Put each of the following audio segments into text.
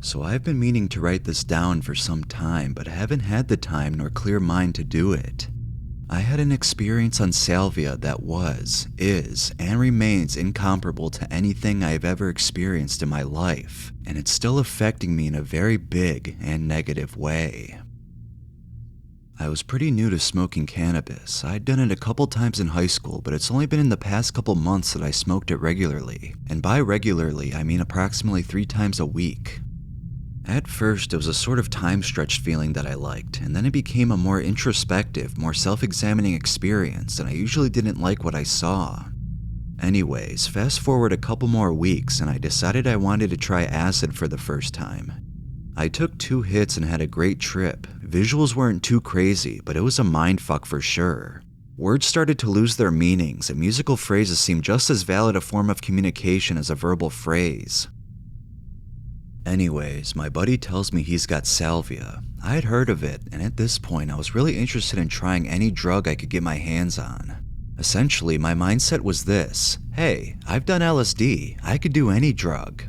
So I've been meaning to write this down for some time, but haven't had the time nor clear mind to do it. I had an experience on Salvia that was, is, and remains incomparable to anything I've ever experienced in my life, and it's still affecting me in a very big and negative way. I was pretty new to smoking cannabis. I'd done it a couple times in high school, but it's only been in the past couple months that I smoked it regularly. And by regularly, I mean approximately 3 times a week. At first, it was a sort of time-stretched feeling that I liked, and then it became a more introspective, more self-examining experience, and I usually didn't like what I saw. Anyways, fast forward a couple more weeks, and I decided I wanted to try acid for the first time. I took 2 hits and had a great trip. Visuals weren't too crazy, but it was a mindfuck for sure. Words started to lose their meanings, and musical phrases seemed just as valid a form of communication as a verbal phrase. Anyways, my buddy tells me he's got Salvia. I had heard of it, and at this point I was really interested in trying any drug I could get my hands on. Essentially, my mindset was this: hey, I've done LSD, I could do any drug.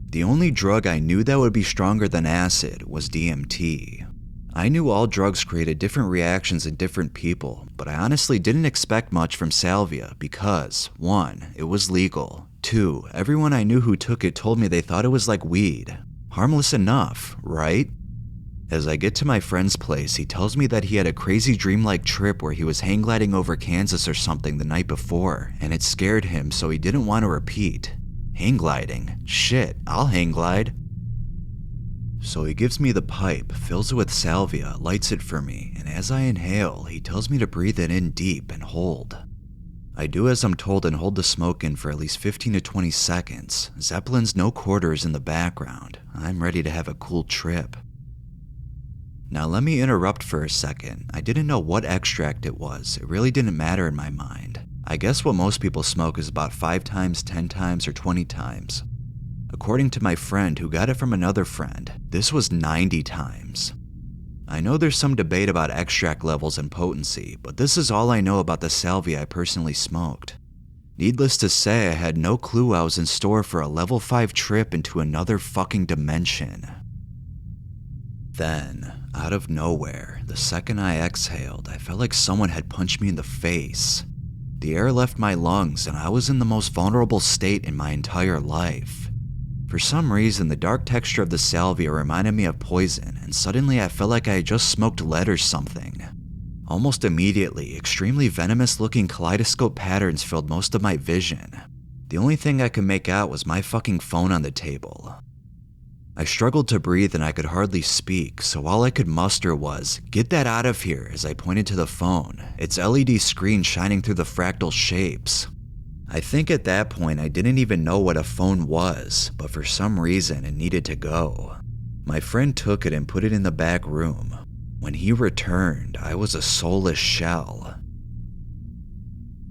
The only drug I knew that would be stronger than acid was DMT. I knew all drugs created different reactions in different people, but I honestly didn't expect much from Salvia because, 1, it was legal. 2, everyone I knew who took it told me they thought it was like weed. Harmless enough, right? As I get to my friend's place, he tells me that he had a crazy dreamlike trip where he was hang gliding over Kansas or something the night before, and it scared him, so he didn't want to repeat. Hang gliding? Shit, I'll hang glide. So he gives me the pipe, fills it with Salvia, lights it for me, and as I inhale, he tells me to breathe it in deep and hold. I do as I'm told and hold the smoke in for at least 15 to 20 seconds. Zeppelin's No Quarters in the background. I'm ready to have a cool trip. Now let me interrupt for a second. I didn't know what extract it was. It really didn't matter in my mind. I guess what most people smoke is about 5 times, 10 times, or 20 times. According to my friend who got it from another friend, this was 90 times. I know there's some debate about extract levels and potency, but this is all I know about the Salvia I personally smoked. Needless to say, I had no clue I was in store for a level 5 trip into another fucking dimension. Then, out of nowhere, the second I exhaled, I felt like someone had punched me in the face. The air left my lungs and I was in the most vulnerable state in my entire life. For some reason, the dark texture of the Salvia reminded me of poison, and suddenly I felt like I had just smoked lead or something. Almost immediately, extremely venomous-looking kaleidoscope patterns filled most of my vision. The only thing I could make out was my fucking phone on the table. I struggled to breathe and I could hardly speak, so all I could muster was, "Get that out of here," as I pointed to the phone, its LED screen shining through the fractal shapes. I think at that point I didn't even know what a phone was, but for some reason it needed to go. My friend took it and put it in the back room. When he returned, I was a soulless shell.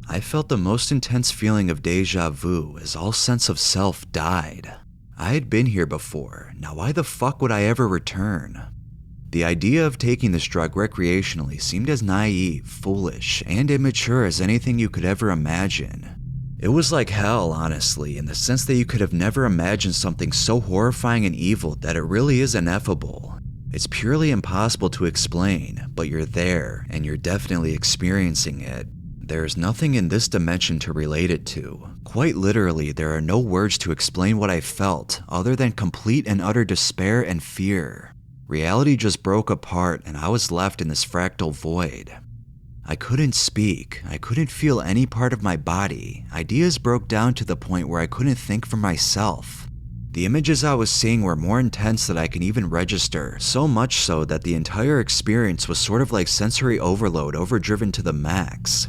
I felt the most intense feeling of deja vu as all sense of self died. I had been here before, now why the fuck would I ever return? The idea of taking this drug recreationally seemed as naive, foolish, and immature as anything you could ever imagine. It was like hell, honestly, in the sense that you could have never imagined something so horrifying and evil that it really is ineffable. It's purely impossible to explain, but you're there, and you're definitely experiencing it. There is nothing in this dimension to relate it to. Quite literally, there are no words to explain what I felt, other than complete and utter despair and fear. Reality just broke apart, and I was left in this fractal void. I couldn't speak, I couldn't feel any part of my body. Ideas broke down to the point where I couldn't think for myself. The images I was seeing were more intense than I can even register, so much so that the entire experience was sort of like sensory overload overdriven to the max.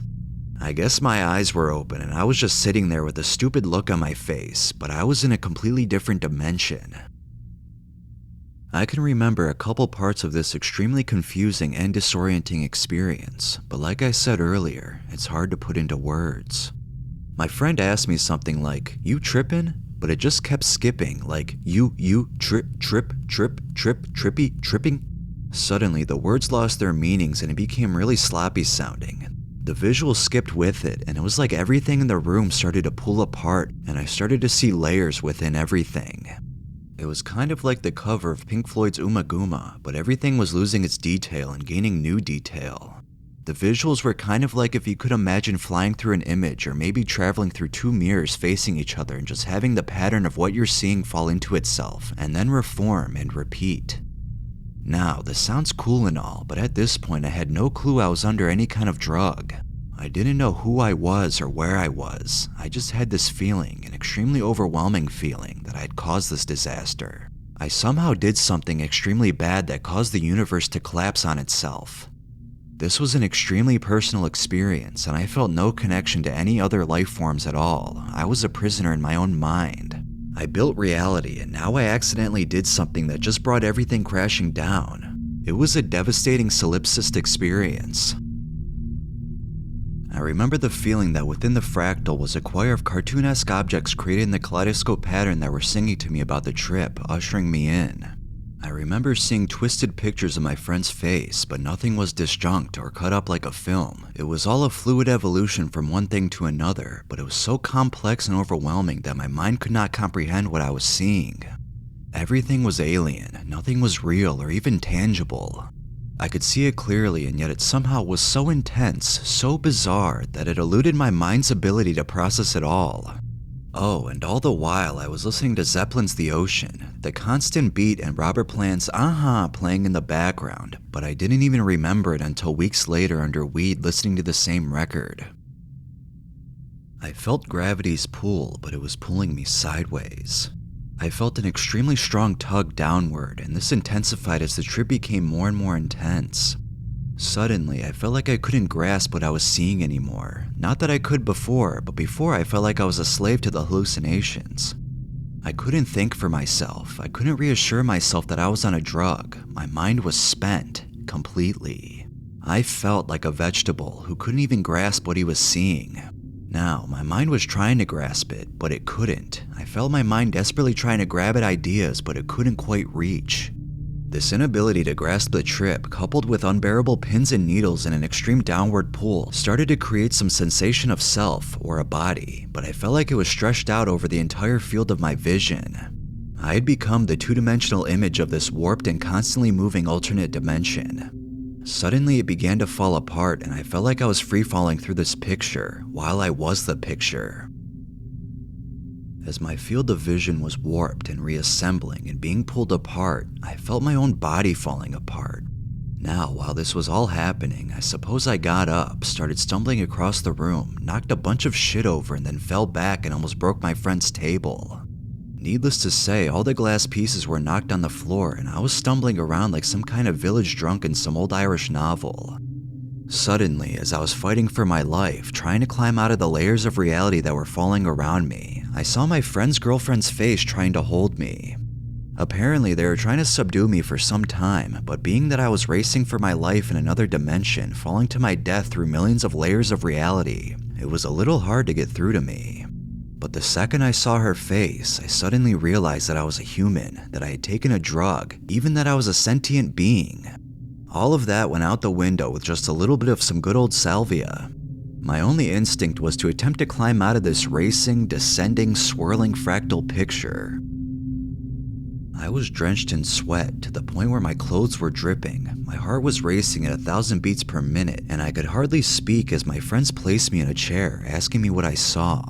I guess my eyes were open and I was just sitting there with a stupid look on my face, but I was in a completely different dimension. I can remember a couple parts of this extremely confusing and disorienting experience, but like I said earlier, it's hard to put into words. My friend asked me something like, "You trippin'?" But it just kept skipping, like, tripping. Suddenly, the words lost their meanings and it became really sloppy sounding. The visual skipped with it, and it was like everything in the room started to pull apart, and I started to see layers within everything. It was kind of like the cover of Pink Floyd's Umaguma, but everything was losing its detail and gaining new detail. The visuals were kind of like if you could imagine flying through an image or maybe traveling through two mirrors facing each other and just having the pattern of what you're seeing fall into itself and then reform and repeat. Now, this sounds cool and all, but at this point I had no clue I was under any kind of drug. I didn't know who I was or where I was. I just had this feeling, an extremely overwhelming feeling, that I had caused this disaster. I somehow did something extremely bad that caused the universe to collapse on itself. This was an extremely personal experience, and I felt no connection to any other life forms at all. I was a prisoner in my own mind. I built reality, and now I accidentally did something that just brought everything crashing down. It was a devastating solipsist experience. I remember the feeling that within the fractal was a choir of cartoonesque objects created in the kaleidoscope pattern that were singing to me about the trip, ushering me in. I remember seeing twisted pictures of my friend's face, but nothing was disjunct or cut up like a film. It was all a fluid evolution from one thing to another, but it was so complex and overwhelming that my mind could not comprehend what I was seeing. Everything was alien, nothing was real or even tangible. I could see it clearly, and yet it somehow was so intense, so bizarre, that it eluded my mind's ability to process it all. Oh, and all the while I was listening to Zeppelin's The Ocean, the constant beat and Robert Plant's Aha playing in the background, but I didn't even remember it until weeks later under weed listening to the same record. I felt gravity's pull, but it was pulling me sideways. I felt an extremely strong tug downward, and this intensified as the trip became more and more intense. Suddenly, I felt like I couldn't grasp what I was seeing anymore. Not that I could before, but before I felt like I was a slave to the hallucinations. I couldn't think for myself. I couldn't reassure myself that I was on a drug. My mind was spent, completely. I felt like a vegetable who couldn't even grasp what he was seeing. Now, my mind was trying to grasp it, but it couldn't. I felt my mind desperately trying to grab at ideas, but it couldn't quite reach. This inability to grasp the trip, coupled with unbearable pins and needles and an extreme downward pull, started to create some sensation of self, or a body, but I felt like it was stretched out over the entire field of my vision. I had become the two-dimensional image of this warped and constantly moving alternate dimension. Suddenly it began to fall apart, and I felt like I was free-falling through this picture, while I was the picture. As my field of vision was warped and reassembling and being pulled apart, I felt my own body falling apart. Now, while this was all happening, I suppose I got up, started stumbling across the room, knocked a bunch of shit over, and then fell back and almost broke my friend's table. Needless to say, all the glass pieces were knocked on the floor, and I was stumbling around like some kind of village drunk in some old Irish novel. Suddenly, as I was fighting for my life, trying to climb out of the layers of reality that were falling around me, I saw my friend's girlfriend's face trying to hold me. Apparently, they were trying to subdue me for some time, but being that I was racing for my life in another dimension, falling to my death through millions of layers of reality, it was a little hard to get through to me. But the second I saw her face, I suddenly realized that I was a human, that I had taken a drug, even that I was a sentient being. All of that went out the window with just a little bit of some good old Salvia. My only instinct was to attempt to climb out of this racing, descending, swirling fractal picture. I was drenched in sweat to the point where my clothes were dripping. My heart was racing at 1,000 beats per minute, and I could hardly speak as my friends placed me in a chair, asking me what I saw.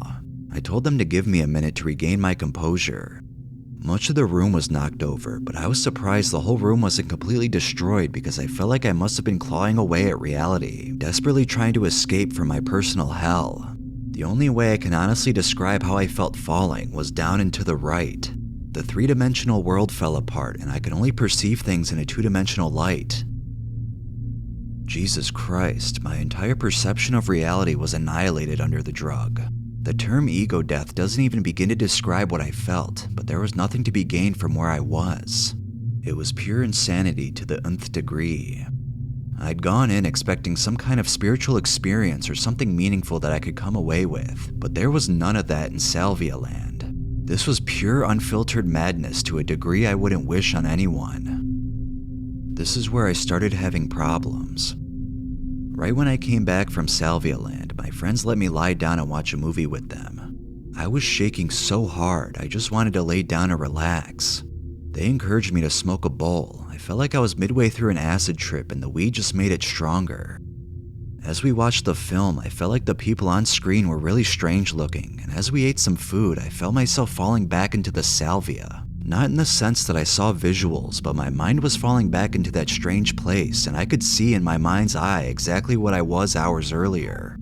I told them to give me a minute to regain my composure. Much of the room was knocked over, but I was surprised the whole room wasn't completely destroyed because I felt like I must have been clawing away at reality, desperately trying to escape from my personal hell. The only way I can honestly describe how I felt falling was down and to the right. The three-dimensional world fell apart, and I could only perceive things in a two-dimensional light. Jesus Christ, my entire perception of reality was annihilated under the drug. The term ego death doesn't even begin to describe what I felt, but there was nothing to be gained from where I was. It was pure insanity to the nth degree. I'd gone in expecting some kind of spiritual experience or something meaningful that I could come away with, but there was none of that in Salvia land. This was pure unfiltered madness to a degree I wouldn't wish on anyone. This is where I started having problems. Right when I came back from Salvia land, my friends let me lie down and watch a movie with them. I was shaking so hard, I just wanted to lay down and relax. They encouraged me to smoke a bowl. I felt like I was midway through an acid trip and the weed just made it stronger. As we watched the film, I felt like the people on screen were really strange looking, and as we ate some food, I felt myself falling back into the Salvia. Not in the sense that I saw visuals, but my mind was falling back into that strange place, and I could see in my mind's eye exactly what I was hours earlier.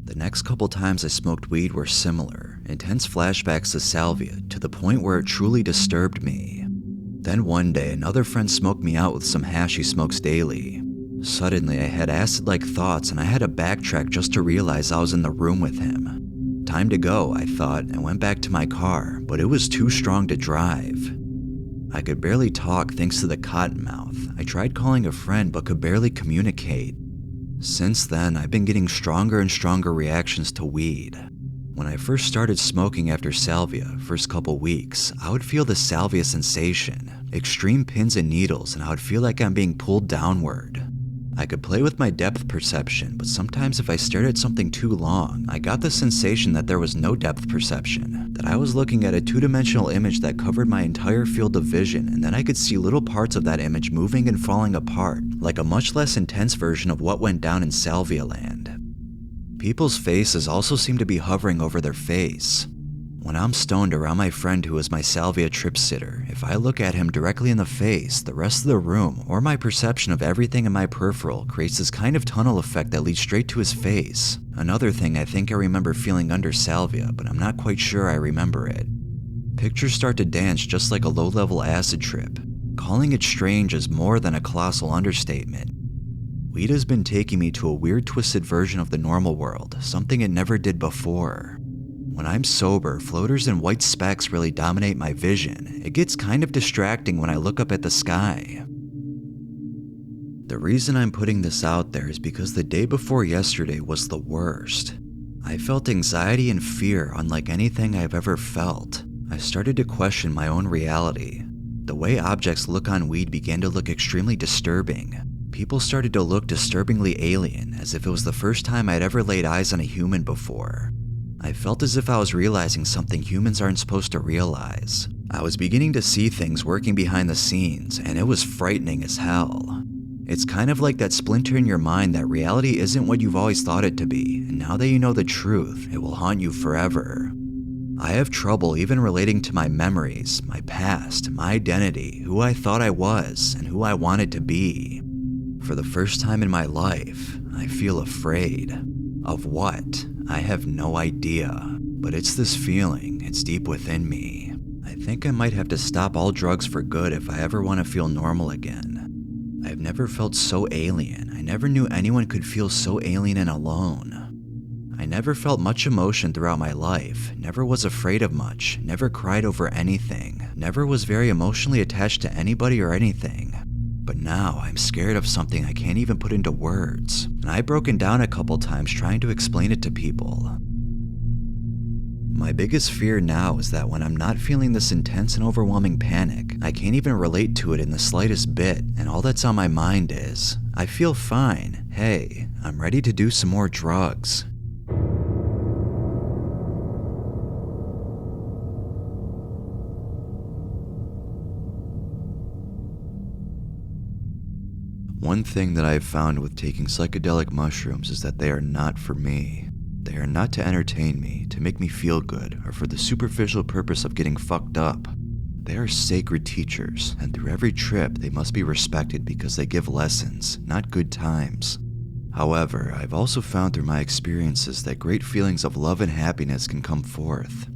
The next couple times I smoked weed were similar, intense flashbacks to Salvia, to the point where it truly disturbed me. Then one day, another friend smoked me out with some hash he smokes daily. Suddenly, I had acid-like thoughts and I had to backtrack just to realize I was in the room with him. Time to go, I thought, and went back to my car, but it was too strong to drive. I could barely talk thanks to the cotton mouth. I tried calling a friend but could barely communicate. Since then, I've been getting stronger and stronger reactions to weed. When I first started smoking after Salvia, first couple weeks, I would feel the Salvia sensation, extreme pins and needles, and I would feel like I'm being pulled downward. I could play with my depth perception, but sometimes if I stared at something too long, I got the sensation that there was no depth perception, that I was looking at a two-dimensional image that covered my entire field of vision, and then I could see little parts of that image moving and falling apart, like a much less intense version of what went down in Salvia land. People's faces also seem to be hovering over their face. When I'm stoned around my friend who is my Salvia trip sitter, if I look at him directly in the face, the rest of the room, or my perception of everything in my peripheral creates this kind of tunnel effect that leads straight to his face. Another thing I think I remember feeling under Salvia, but I'm not quite sure I remember it. Pictures start to dance just like a low-level acid trip. Calling it strange is more than a colossal understatement. Weed has been taking me to a weird twisted version of the normal world, something it never did before. When I'm sober, floaters and white specks really dominate my vision. It gets kind of distracting when I look up at the sky. The reason I'm putting this out there is because the day before yesterday was the worst. I felt anxiety and fear unlike anything I've ever felt. I started to question my own reality. The way objects look on weed began to look extremely disturbing. People started to look disturbingly alien, as if it was the first time I'd ever laid eyes on a human before. I felt as if I was realizing something humans aren't supposed to realize. I was beginning to see things working behind the scenes, and it was frightening as hell. It's kind of like that splinter in your mind that reality isn't what you've always thought it to be, and now that you know the truth, it will haunt you forever. I have trouble even relating to my memories, my past, my identity, who I thought I was, and who I wanted to be. For the first time in my life, I feel afraid. Of what? I have no idea, but it's this feeling, it's deep within me. I think I might have to stop all drugs for good if I ever want to feel normal again. I've never felt so alien. I never knew anyone could feel so alien and alone. I never felt much emotion throughout my life, never was afraid of much, never cried over anything, never was very emotionally attached to anybody or anything. But now I'm scared of something I can't even put into words, and I've broken down a couple times trying to explain it to people. My biggest fear now is that when I'm not feeling this intense and overwhelming panic, I can't even relate to it in the slightest bit, and all that's on my mind is, I feel fine, hey, I'm ready to do some more drugs. One thing that I've found with taking psychedelic mushrooms is that they are not for me. They are not to entertain me, to make me feel good, or for the superficial purpose of getting fucked up. They are sacred teachers, and through every trip they must be respected because they give lessons, not good times. However, I've also found through my experiences that great feelings of love and happiness can come forth.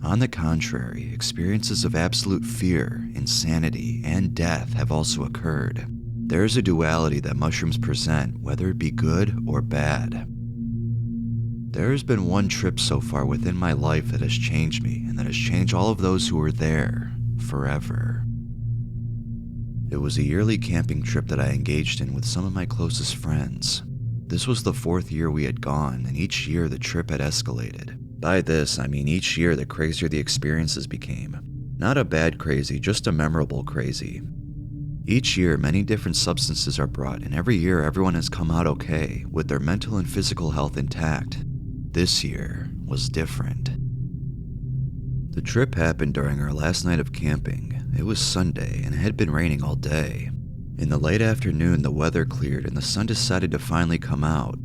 On the contrary, experiences of absolute fear, insanity, and death have also occurred. There is a duality that mushrooms present, whether it be good or bad. There has been one trip so far within my life that has changed me, and that has changed all of those who were there, forever. It was a yearly camping trip that I engaged in with some of my closest friends. This was the 4th year we had gone, and each year the trip had escalated. By this, I mean each year the crazier the experiences became. Not a bad crazy, just a memorable crazy. Each year, many different substances are brought, and every year everyone has come out okay, with their mental and physical health intact. This year was different. The trip happened during our last night of camping. It was Sunday and it had been raining all day. In the late afternoon, the weather cleared and the sun decided to finally come out.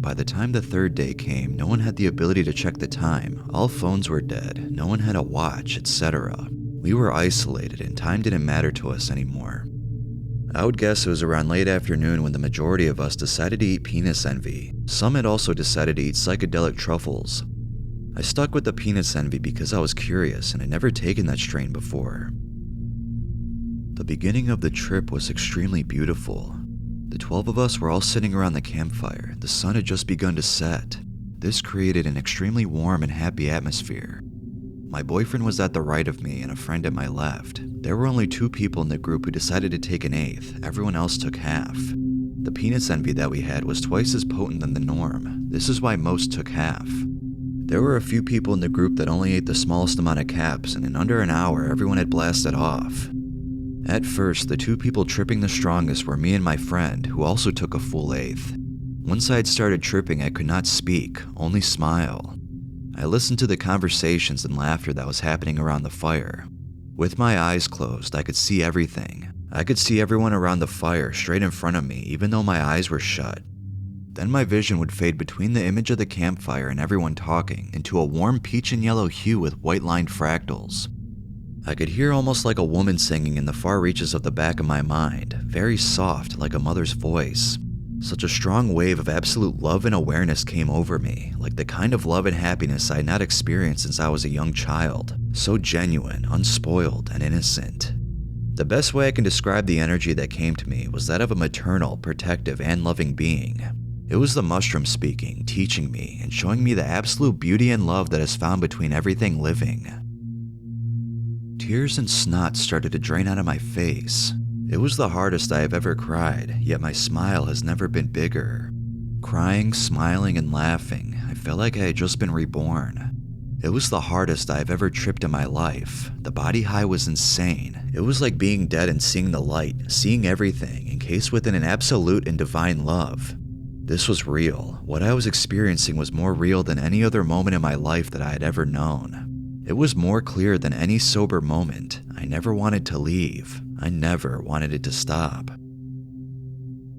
By the time the third day came, no one had the ability to check the time. All phones were dead, no one had a watch, etc. We were isolated and time didn't matter to us anymore. I would guess it was around late afternoon when the majority of us decided to eat penis envy. Some had also decided to eat psychedelic truffles. I stuck with the penis envy because I was curious and had never taken that strain before. The beginning of the trip was extremely beautiful. The 12 of us were all sitting around the campfire. The sun had just begun to set. This created an extremely warm and happy atmosphere. My boyfriend was at the right of me and a friend at my left. There were only 2 people in the group who decided to take an eighth. Everyone else took half. The penis envy that we had was twice as potent than the norm. This is why most took half. There were a few people in the group that only ate the smallest amount of caps, and in under an hour, everyone had blasted off. At first, the 2 people tripping the strongest were me and my friend, who also took a full eighth. Once I had started tripping, I could not speak, only smile. I listened to the conversations and laughter that was happening around the fire. With my eyes closed, I could see everything. I could see everyone around the fire straight in front of me, even though my eyes were shut. Then my vision would fade between the image of the campfire and everyone talking into a warm peach and yellow hue with white-lined fractals. I could hear almost like a woman singing in the far reaches of the back of my mind, very soft like a mother's voice. Such a strong wave of absolute love and awareness came over me, like the kind of love and happiness I had not experienced since I was a young child. So genuine, unspoiled, and innocent. The best way I can describe the energy that came to me was that of a maternal, protective, and loving being. It was the mushroom speaking, teaching me, and showing me the absolute beauty and love that is found between everything living. Tears and snot started to drain out of my face. It was the hardest I have ever cried, yet my smile has never been bigger. Crying, smiling, and laughing, I felt like I had just been reborn. It was the hardest I have ever tripped in my life. The body high was insane. It was like being dead and seeing the light, seeing everything, encased within an absolute and divine love. This was real. What I was experiencing was more real than any other moment in my life that I had ever known. It was more clear than any sober moment. I never wanted to leave. I never wanted it to stop.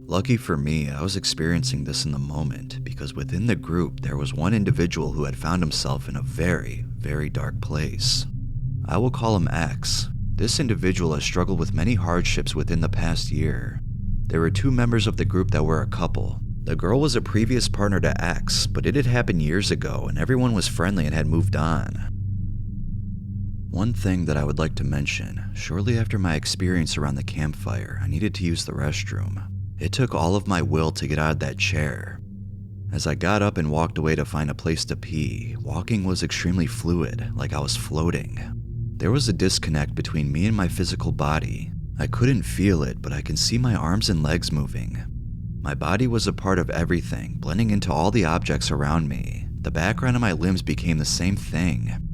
Lucky for me, I was experiencing this in the moment because within the group there was one individual who had found himself in a very, very dark place. I will call him X. This individual has struggled with many hardships within the past year. There were 2 members of the group that were a couple. The girl was a previous partner to X, but it had happened years ago and everyone was friendly and had moved on. One thing that I would like to mention, shortly after my experience around the campfire, I needed to use the restroom. It took all of my will to get out of that chair. As I got up and walked away to find a place to pee, walking was extremely fluid, like I was floating. There was a disconnect between me and my physical body. I couldn't feel it, but I can see my arms and legs moving. My body was a part of everything, blending into all the objects around me. The background of my limbs became the same thing.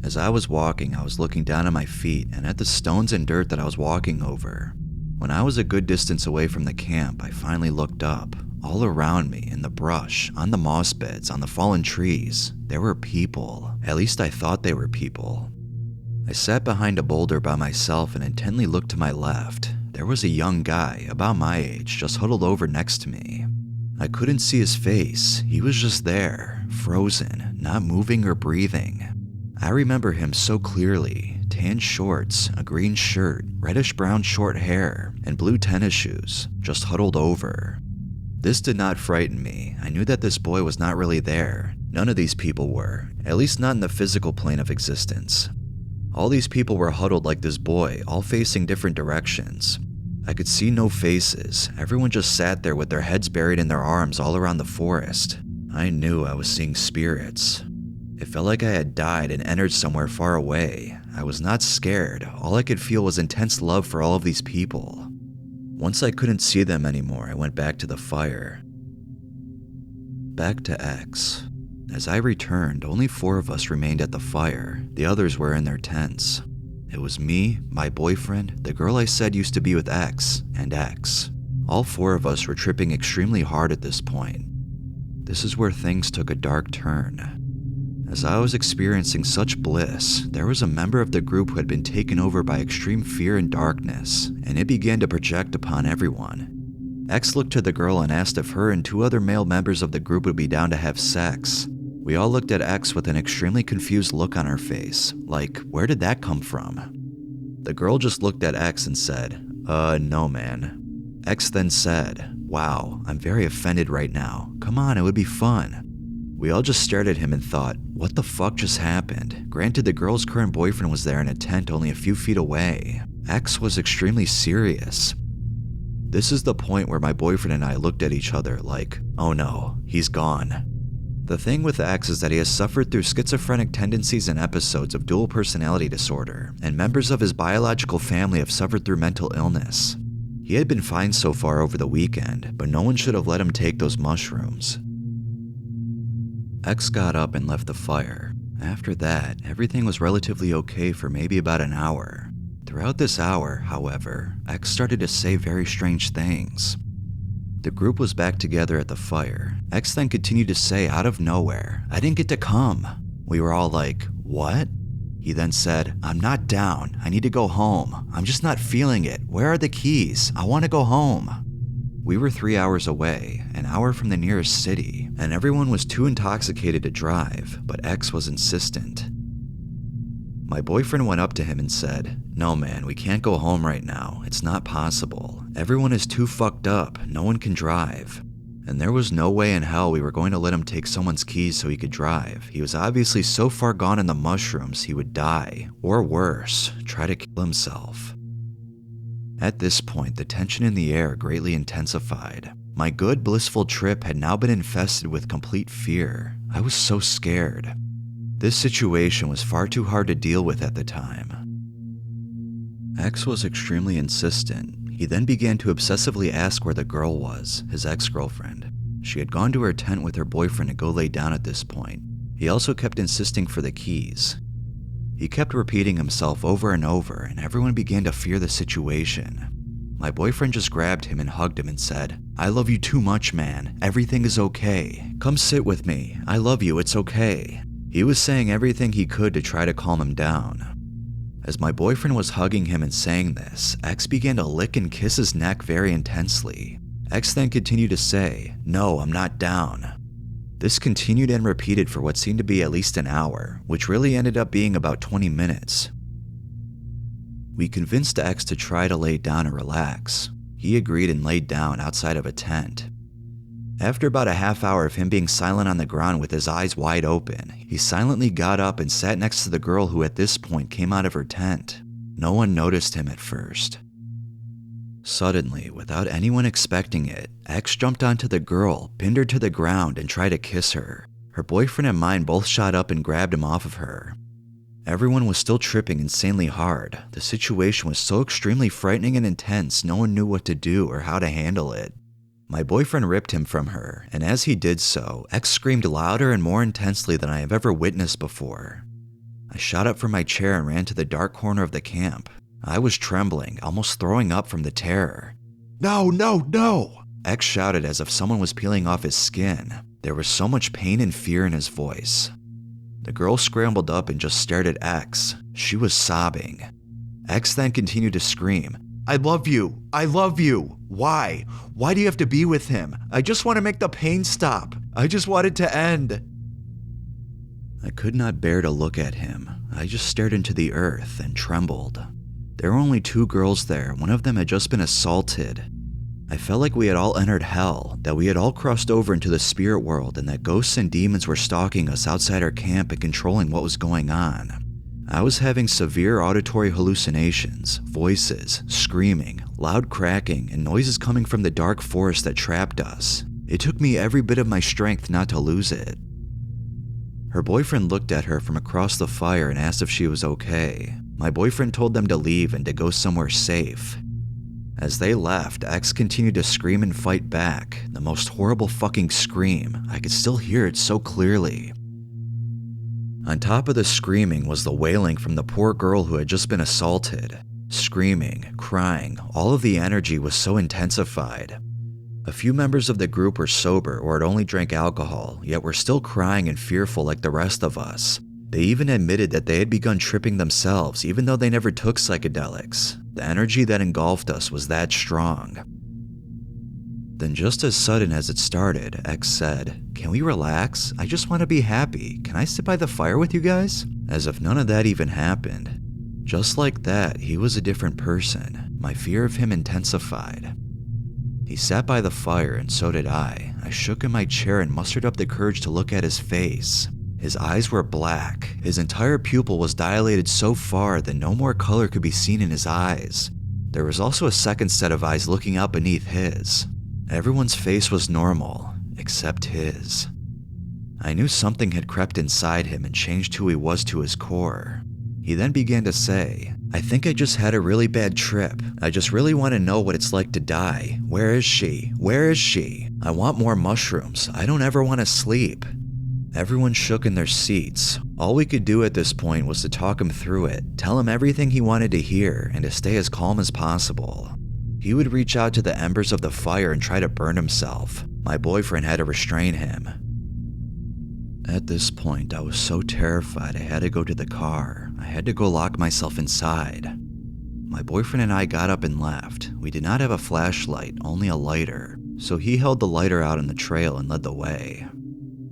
As I was walking, I was looking down at my feet and at the stones and dirt that I was walking over. When I was a good distance away from the camp, I finally looked up. All around me, in the brush, on the moss beds, on the fallen trees, there were people. At least I thought they were people. I sat behind a boulder by myself and intently looked to my left. There was a young guy, about my age, just huddled over next to me. I couldn't see his face. He was just there, frozen, not moving or breathing. I remember him so clearly. Tan shorts, a green shirt, reddish-brown short hair, and blue tennis shoes, just huddled over. This did not frighten me. I knew that this boy was not really there. None of these people were, at least not in the physical plane of existence. All these people were huddled like this boy, all facing different directions. I could see no faces. Everyone just sat there with their heads buried in their arms all around the forest. I knew I was seeing spirits. It felt like I had died and entered somewhere far away. I was not scared. All I could feel was intense love for all of these people. Once I couldn't see them anymore, I went back to the fire. Back to X. As I returned, only 4 of us remained at the fire. The others were in their tents. It was me, my boyfriend, the girl I said used to be with X, and X. All 4 of us were tripping extremely hard at this point. This is where things took a dark turn. As I was experiencing such bliss, there was a member of the group who had been taken over by extreme fear and darkness, and it began to project upon everyone. X looked to the girl and asked if her and 2 other male members of the group would be down to have sex. We all looked at X with an extremely confused look on her face, like, where did that come from? The girl just looked at X and said, no man. X then said, wow, I'm very offended right now. Come on, it would be fun. We all just stared at him and thought, what the fuck just happened? Granted, the girl's current boyfriend was there in a tent only a few feet away. X was extremely serious. This is the point where my boyfriend and I looked at each other like, oh no, he's gone. The thing with X is that he has suffered through schizophrenic tendencies and episodes of dual personality disorder, and members of his biological family have suffered through mental illness. He had been fine so far over the weekend, but no one should have let him take those mushrooms. X got up and left the fire. After that, everything was relatively okay for maybe about an hour. Throughout this hour, however, X started to say very strange things. The group was back together at the fire. X then continued to say out of nowhere, I didn't get to come. We were all like, what? He then said, I'm not down. I need to go home. I'm just not feeling it. Where are the keys? I want to go home. We were 3 hours away, an hour from the nearest city, and everyone was too intoxicated to drive, but X was insistent. My boyfriend went up to him and said, no man, we can't go home right now. It's not possible. Everyone is too fucked up. No one can drive. And there was no way in hell we were going to let him take someone's keys so he could drive. He was obviously so far gone in the mushrooms he would die, or worse, try to kill himself. At this point, the tension in the air greatly intensified. My good, blissful trip had now been infested with complete fear. I was so scared. This situation was far too hard to deal with at the time. X was extremely insistent. He then began to obsessively ask where the girl was, his ex-girlfriend. She had gone to her tent with her boyfriend to go lay down at this point. He also kept insisting for the keys. He kept repeating himself over and over, and everyone began to fear the situation. My boyfriend just grabbed him and hugged him and said, I love you too much, man. Everything is okay. Come sit with me. I love you. It's okay. He was saying everything he could to try to calm him down. As my boyfriend was hugging him and saying this, X began to lick and kiss his neck very intensely. X then continued to say, no, I'm not down. This continued and repeated for what seemed to be at least an hour, which really ended up being about 20 minutes. We convinced X to try to lay down and relax. He agreed and laid down outside of a tent. After about a half hour of him being silent on the ground with his eyes wide open, he silently got up and sat next to the girl who at this point came out of her tent. No one noticed him at first. Suddenly, without anyone expecting it, X jumped onto the girl, pinned her to the ground, and tried to kiss her. Her boyfriend and mine both shot up and grabbed him off of her. Everyone was still tripping insanely hard. The situation was so extremely frightening and intense, no one knew what to do or how to handle it. My boyfriend ripped him from her, and as he did so, X screamed louder and more intensely than I have ever witnessed before. I shot up from my chair and ran to the dark corner of the camp. I was trembling, almost throwing up from the terror. No, no, no! X shouted as if someone was peeling off his skin. There was so much pain and fear in his voice. The girl scrambled up and just stared at X. She was sobbing. X then continued to scream, I love you. I love you. Why? Why do you have to be with him? I just want to make the pain stop. I just want it to end. I could not bear to look at him. I just stared into the earth and trembled. There were only 2 girls there. One of them had just been assaulted. I felt like we had all entered hell, that we had all crossed over into the spirit world, and that ghosts and demons were stalking us outside our camp and controlling what was going on. I was having severe auditory hallucinations, voices, screaming, loud cracking, and noises coming from the dark forest that trapped us. It took me every bit of my strength not to lose it. Her boyfriend looked at her from across the fire and asked if she was okay. My boyfriend told them to leave and to go somewhere safe. As they left, X continued to scream and fight back, the most horrible fucking scream. I could still hear it so clearly. On top of the screaming was the wailing from the poor girl who had just been assaulted. Screaming, crying, all of the energy was so intensified. A few members of the group were sober or had only drank alcohol, yet were still crying and fearful like the rest of us. They even admitted that they had begun tripping themselves even though they never took psychedelics. The energy that engulfed us was that strong. Then just as sudden as it started, X said, "Can we relax? I just want to be happy. Can I sit by the fire with you guys?" As if none of that even happened. Just like that, he was a different person. My fear of him intensified. He sat by the fire and so did I. I shook in my chair and mustered up the courage to look at his face. His eyes were black. His entire pupil was dilated so far that no more color could be seen in his eyes. There was also a second set of eyes looking out beneath his. Everyone's face was normal, except his. I knew something had crept inside him and changed who he was to his core. He then began to say, "I think I just had a really bad trip. I just really want to know what it's like to die. Where is she? Where is she? I want more mushrooms. I don't ever want to sleep." Everyone shook in their seats. All we could do at this point was to talk him through it, tell him everything he wanted to hear, and to stay as calm as possible. He would reach out to the embers of the fire and try to burn himself. My boyfriend had to restrain him. At this point, I was so terrified I had to go to the car. I had to go lock myself inside. My boyfriend and I got up and left. We did not have a flashlight, only a lighter, so he held the lighter out on the trail and led the way.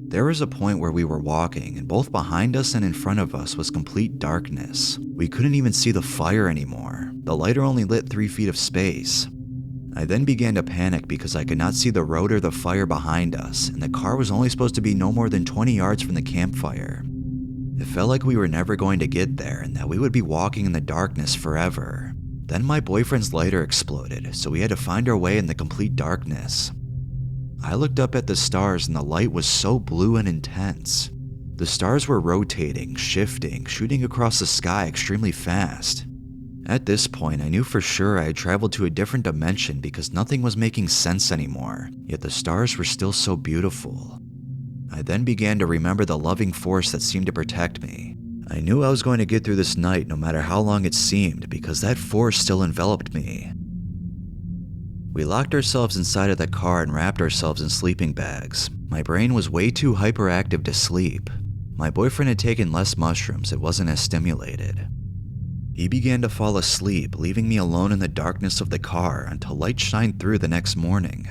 There was a point where we were walking, and both behind us and in front of us was complete darkness. We couldn't even see the fire anymore. The lighter only lit 3 feet of space. I then began to panic because I could not see the road or the fire behind us, and the car was only supposed to be no more than 20 yards from the campfire. It felt like we were never going to get there and that we would be walking in the darkness forever. Then my boyfriend's lighter exploded, so we had to find our way in the complete darkness. I looked up at the stars and the light was so blue and intense. The stars were rotating, shifting, shooting across the sky extremely fast. At this point, I knew for sure I had traveled to a different dimension because nothing was making sense anymore, yet the stars were still so beautiful. I then began to remember the loving force that seemed to protect me. I knew I was going to get through this night no matter how long it seemed because that force still enveloped me. We locked ourselves inside of the car and wrapped ourselves in sleeping bags. My brain was way too hyperactive to sleep. My boyfriend had taken less mushrooms, it wasn't as stimulated. He began to fall asleep, leaving me alone in the darkness of the car until light shined through the next morning.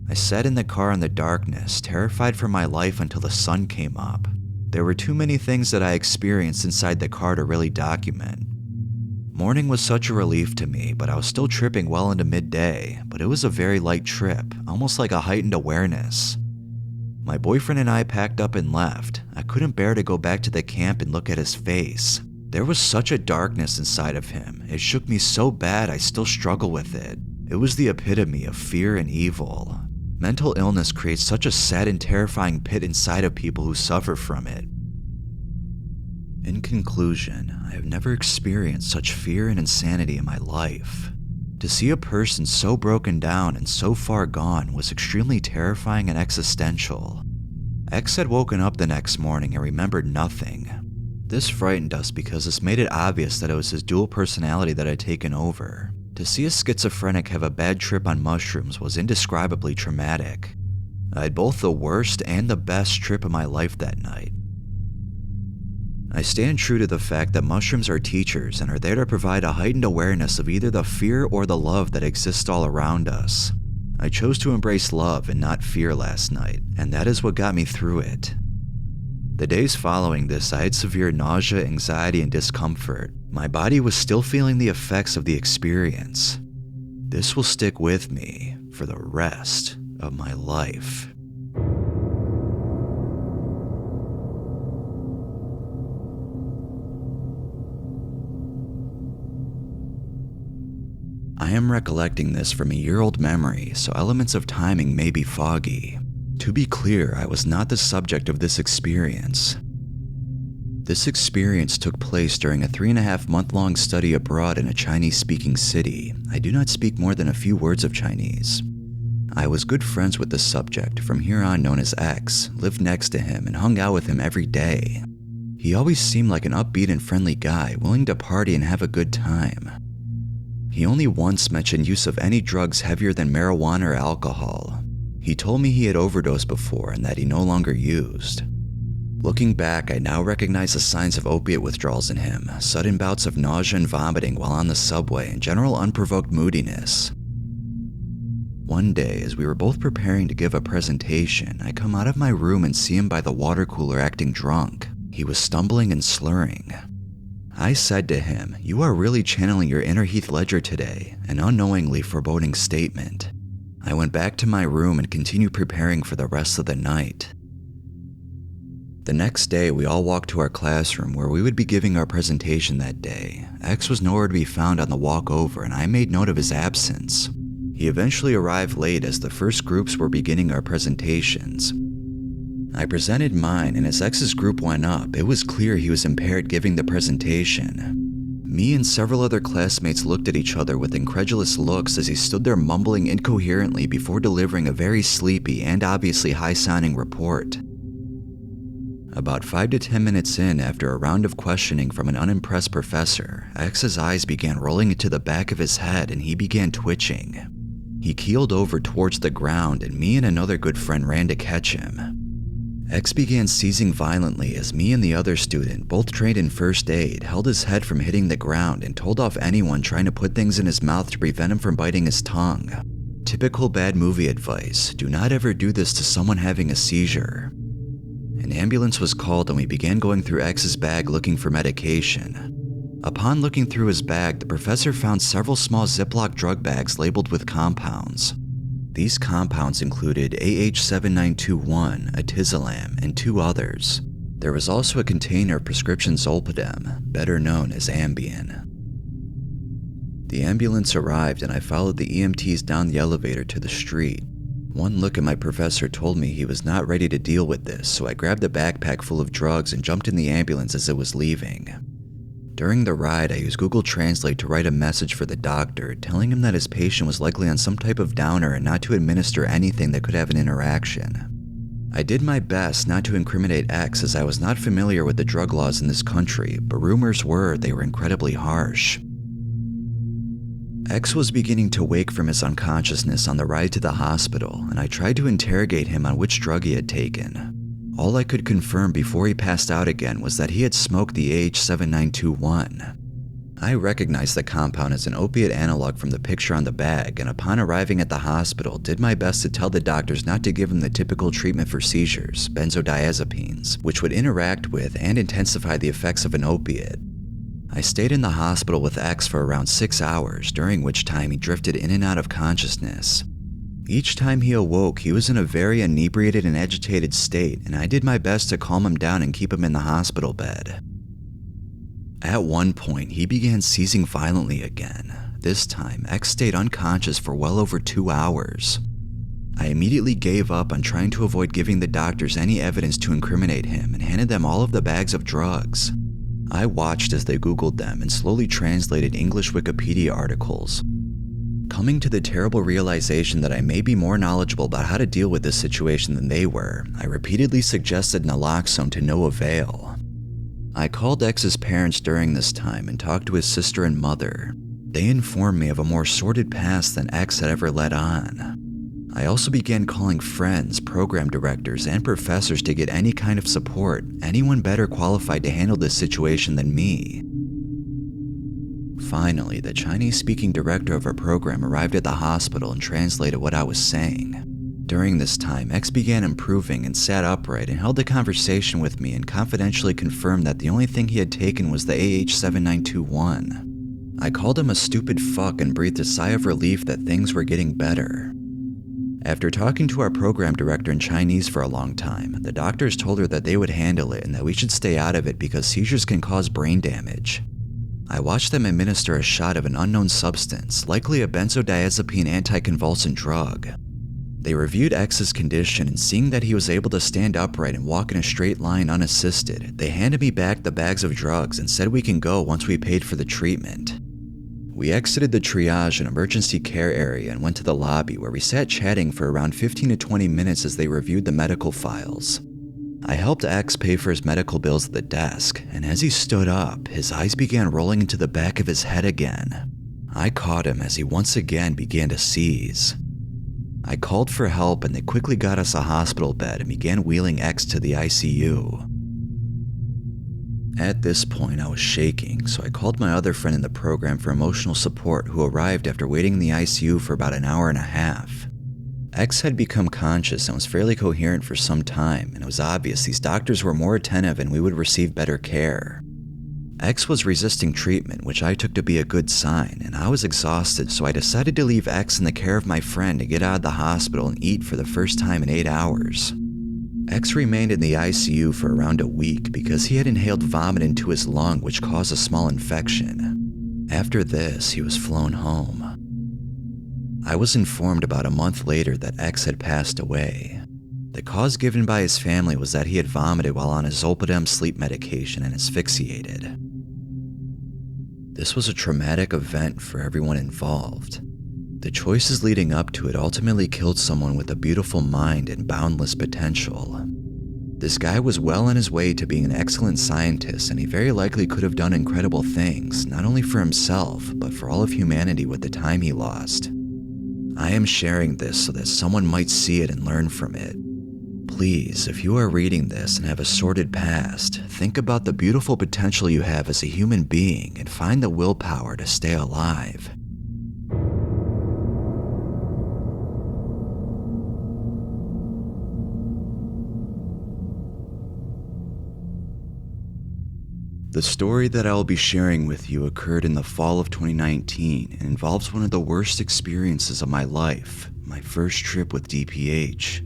I sat in the car in the darkness, terrified for my life until the sun came up. There were too many things that I experienced inside the car to really document. Morning was such a relief to me, but I was still tripping well into midday, but it was a very light trip, almost like a heightened awareness. My boyfriend and I packed up and left. I couldn't bear to go back to the camp and look at his face. There was such a darkness inside of him. It shook me so bad I still struggle with it. It was the epitome of fear and evil. Mental illness creates such a sad and terrifying pit inside of people who suffer from it. In conclusion, I have never experienced such fear and insanity in my life. To see a person so broken down and so far gone was extremely terrifying and existential. X had woken up the next morning and remembered nothing. This frightened us because this made it obvious that it was his dual personality that had taken over. To see a schizophrenic have a bad trip on mushrooms was indescribably traumatic. I had both the worst and the best trip of my life that night. I stand true to the fact that mushrooms are teachers and are there to provide a heightened awareness of either the fear or the love that exists all around us. I chose to embrace love and not fear last night, and that is what got me through it. The days following this, I had severe nausea, anxiety, and discomfort. My body was still feeling the effects of the experience. This will stick with me for the rest of my life. I am recollecting this from a year-old memory, so elements of timing may be foggy. To be clear, I was not the subject of this experience. This experience took place during a 3.5-month-long study abroad in a Chinese-speaking city. I do not speak more than a few words of Chinese. I was good friends with the subject, from here on known as X, lived next to him, and hung out with him every day. He always seemed like an upbeat and friendly guy, willing to party and have a good time. He only once mentioned use of any drugs heavier than marijuana or alcohol. He told me he had overdosed before and that he no longer used. Looking back, I now recognize the signs of opiate withdrawals in him, sudden bouts of nausea and vomiting while on the subway, and general unprovoked moodiness. One day, as we were both preparing to give a presentation, I come out of my room and see him by the water cooler acting drunk. He was stumbling and slurring. I said to him, "You are really channeling your inner Heath Ledger today," an unknowingly foreboding statement. I went back to my room and continued preparing for the rest of the night. The next day, we all walked to our classroom where we would be giving our presentation that day. X was nowhere to be found on the walk over, and I made note of his absence. He eventually arrived late as the first groups were beginning our presentations. I presented mine, and as X's group went up, it was clear he was impaired giving the presentation. Me and several other classmates looked at each other with incredulous looks as he stood there mumbling incoherently before delivering a very sleepy and obviously high-sounding report. About 5 to 10 minutes in, after a round of questioning from an unimpressed professor, X's eyes began rolling into the back of his head and he began twitching. He keeled over towards the ground and me and another good friend ran to catch him. X began seizing violently as me and the other student, both trained in first aid, held his head from hitting the ground and told off anyone trying to put things in his mouth to prevent him from biting his tongue. Typical bad movie advice: do not ever do this to someone having a seizure. An ambulance was called and we began going through X's bag looking for medication. Upon looking through his bag, the professor found several small Ziploc drug bags labeled with compounds. These compounds included AH7921, Atizolam, and 2 others. There was also a container of prescription Zolpidem, better known as Ambien. The ambulance arrived and I followed the EMTs down the elevator to the street. One look at my professor told me he was not ready to deal with this, so I grabbed a backpack full of drugs and jumped in the ambulance as it was leaving. During the ride, I used Google Translate to write a message for the doctor, telling him that his patient was likely on some type of downer and not to administer anything that could have an interaction. I did my best not to incriminate X as I was not familiar with the drug laws in this country, but rumors were they were incredibly harsh. X was beginning to wake from his unconsciousness on the ride to the hospital, and I tried to interrogate him on which drug he had taken. All I could confirm before he passed out again was that he had smoked the AH7921. I recognized the compound as an opiate analog from the picture on the bag, and upon arriving at the hospital, did my best to tell the doctors not to give him the typical treatment for seizures, benzodiazepines, which would interact with and intensify the effects of an opiate. I stayed in the hospital with X for around 6 hours, during which time he drifted in and out of consciousness. Each time he awoke, he was in a very inebriated and agitated state, and I did my best to calm him down and keep him in the hospital bed. At one point, he began seizing violently again. This time, X stayed unconscious for well over 2 hours. I immediately gave up on trying to avoid giving the doctors any evidence to incriminate him and handed them all of the bags of drugs. I watched as they Googled them and slowly translated English Wikipedia articles. Coming to the terrible realization that I may be more knowledgeable about how to deal with this situation than they were, I repeatedly suggested naloxone to no avail. I called X's parents during this time and talked to his sister and mother. They informed me of a more sordid past than X had ever let on. I also began calling friends, program directors, and professors to get any kind of support, anyone better qualified to handle this situation than me. Finally, the Chinese-speaking director of our program arrived at the hospital and translated what I was saying. During this time, X began improving and sat upright and held a conversation with me and confidentially confirmed that the only thing he had taken was the AH7921. I called him a stupid fuck and breathed a sigh of relief that things were getting better. After talking to our program director in Chinese for a long time, the doctors told her that they would handle it and that we should stay out of it because seizures can cause brain damage. I watched them administer a shot of an unknown substance, likely a benzodiazepine anticonvulsant drug. They reviewed X's condition and seeing that he was able to stand upright and walk in a straight line unassisted, they handed me back the bags of drugs and said we can go once we paid for the treatment. We exited the triage and emergency care area and went to the lobby where we sat chatting for around 15 to 20 minutes as they reviewed the medical files. I helped X pay for his medical bills at the desk, and as he stood up, his eyes began rolling into the back of his head again. I caught him as he once again began to seize. I called for help and they quickly got us a hospital bed and began wheeling X to the ICU. At this point, I was shaking, so I called my other friend in the program for emotional support who arrived after waiting in the ICU for about an hour and a half. X had become conscious and was fairly coherent for some time, and it was obvious these doctors were more attentive and we would receive better care. X was resisting treatment, which I took to be a good sign, and I was exhausted, so I decided to leave X in the care of my friend to get out of the hospital and eat for the first time in 8 hours. X remained in the ICU for around a week because he had inhaled vomit into his lung, which caused a small infection. After this, he was flown home. I was informed about a month later that X had passed away. The cause given by his family was that he had vomited while on his Zolpidem sleep medication and asphyxiated. This was a traumatic event for everyone involved. The choices leading up to it ultimately killed someone with a beautiful mind and boundless potential. This guy was well on his way to being an excellent scientist, and he very likely could have done incredible things, not only for himself, but for all of humanity with the time he lost. I am sharing this so that someone might see it and learn from it. Please, if you are reading this and have a sordid past, think about the beautiful potential you have as a human being and find the willpower to stay alive. The story that I will be sharing with you occurred in the fall of 2019 and involves one of the worst experiences of my life, my first trip with DPH.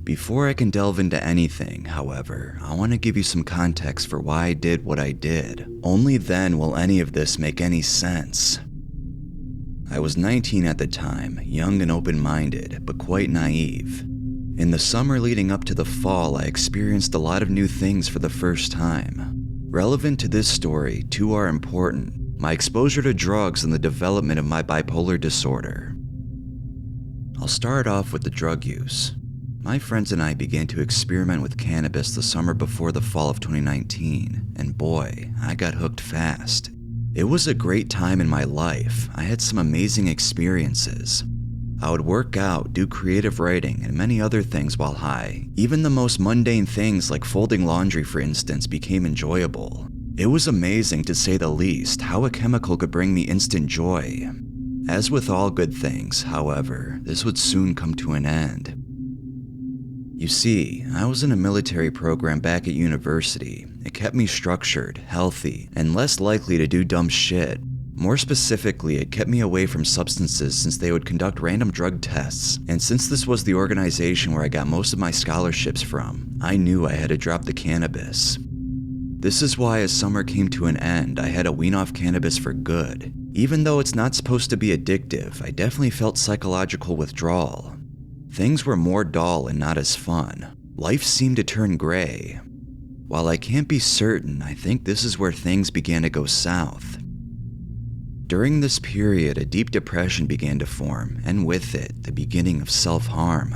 Before I can delve into anything, however, I want to give you some context for why I did what I did. Only then will any of this make any sense. I was 19 at the time, young and open-minded, but quite naive. In the summer leading up to the fall, I experienced a lot of new things for the first time. Relevant to this story, two are important: my exposure to drugs and the development of my bipolar disorder. I'll start off with the drug use. My friends and I began to experiment with cannabis the summer before the fall of 2019, and boy, I got hooked fast. It was a great time in my life. I had some amazing experiences. I would work out, do creative writing, and many other things while high. Even the most mundane things like folding laundry, for instance, became enjoyable. It was amazing, to say the least, how a chemical could bring me instant joy. As with all good things, however, this would soon come to an end. You see, I was in a military program back at university. It kept me structured, healthy, and less likely to do dumb shit. More specifically, it kept me away from substances since they would conduct random drug tests, and since this was the organization where I got most of my scholarships from, I knew I had to drop the cannabis. This is why as summer came to an end, I had to wean off cannabis for good. Even though it's not supposed to be addictive, I definitely felt psychological withdrawal. Things were more dull and not as fun. Life seemed to turn gray. While I can't be certain, I think this is where things began to go south. During this period, a deep depression began to form, and with it, the beginning of self-harm.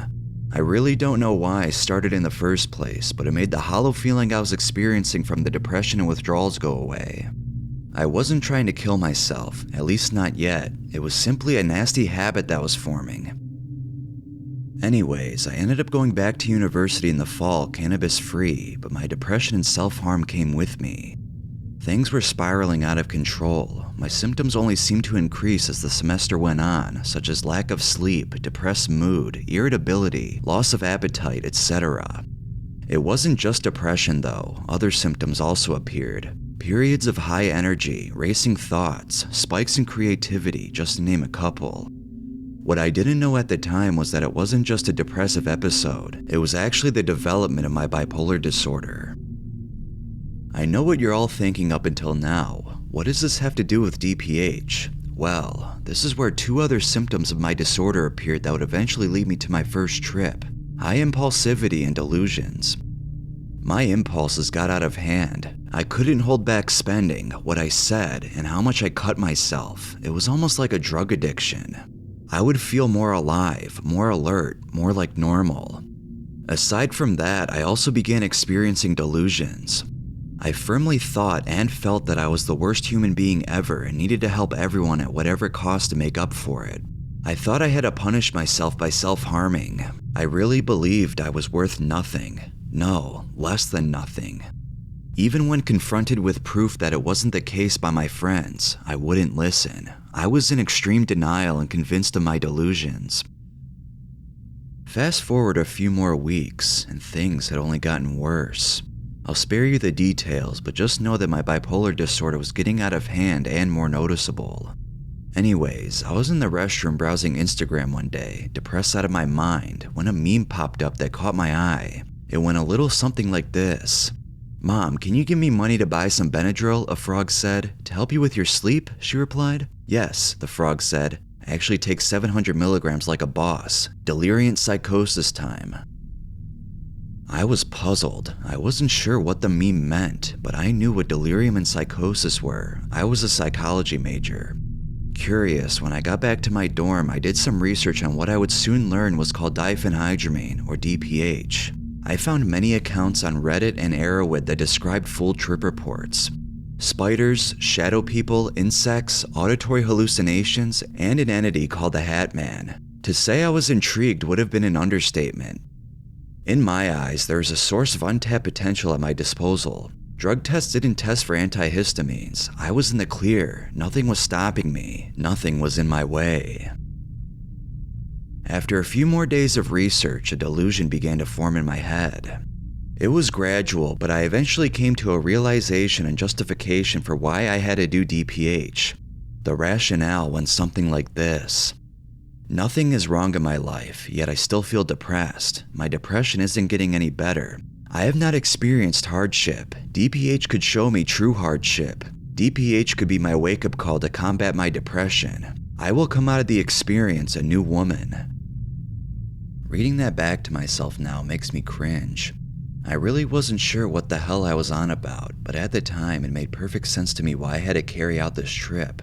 I really don't know why I started in the first place, but it made the hollow feeling I was experiencing from the depression and withdrawals go away. I wasn't trying to kill myself, at least not yet. It was simply a nasty habit that was forming. Anyways, I ended up going back to university in the fall, cannabis-free, but my depression and self-harm came with me. Things were spiraling out of control. My symptoms only seemed to increase as the semester went on, such as lack of sleep, depressed mood, irritability, loss of appetite, etc. It wasn't just depression though, other symptoms also appeared. Periods of high energy, racing thoughts, spikes in creativity, just to name a couple. What I didn't know at the time was that it wasn't just a depressive episode, it was actually the development of my bipolar disorder. I know what you're all thinking up until now. What does this have to do with DPH? Well, this is where two other symptoms of my disorder appeared that would eventually lead me to my first trip: high impulsivity and delusions. My impulses got out of hand. I couldn't hold back spending, what I said, and how much I cut myself. It was almost like a drug addiction. I would feel more alive, more alert, more like normal. Aside from that, I also began experiencing delusions. I firmly thought and felt that I was the worst human being ever and needed to help everyone at whatever cost to make up for it. I thought I had to punish myself by self-harming. I really believed I was worth nothing. No, less than nothing. Even when confronted with proof that it wasn't the case by my friends, I wouldn't listen. I was in extreme denial and convinced of my delusions. Fast forward a few more weeks, and things had only gotten worse. I'll spare you the details, but just know that my bipolar disorder was getting out of hand and more noticeable. Anyways, I was in the restroom browsing Instagram one day, depressed out of my mind, when a meme popped up that caught my eye. It went a little something like this. "Mom, can you give me money to buy some Benadryl?" a frog said. "To help you with your sleep?" she replied. "Yes," the frog said. "I actually take 700 milligrams like a boss. Delirium psychosis time." I was puzzled. I wasn't sure what the meme meant, but I knew what delirium and psychosis were. I was a psychology major. Curious, when I got back to my dorm, I did some research on what I would soon learn was called diphenhydramine, or DPH. I found many accounts on Reddit and Arrowhead that described full trip reports. Spiders, shadow people, insects, auditory hallucinations, and an entity called the Hat Man. To say I was intrigued would have been an understatement. In my eyes, there is a source of untapped potential at my disposal. Drug tests didn't test for antihistamines. I was in the clear. Nothing was stopping me. Nothing was in my way. After a few more days of research, a delusion began to form in my head. It was gradual, but I eventually came to a realization and justification for why I had to do DPH. The rationale went something like this. Nothing is wrong in my life, yet I still feel depressed. My depression isn't getting any better. I have not experienced hardship. DPH could show me true hardship. DPH could be my wake-up call to combat my depression. I will come out of the experience a new woman. Reading that back to myself now makes me cringe. I really wasn't sure what the hell I was on about, but at the time it made perfect sense to me why I had to carry out this trip.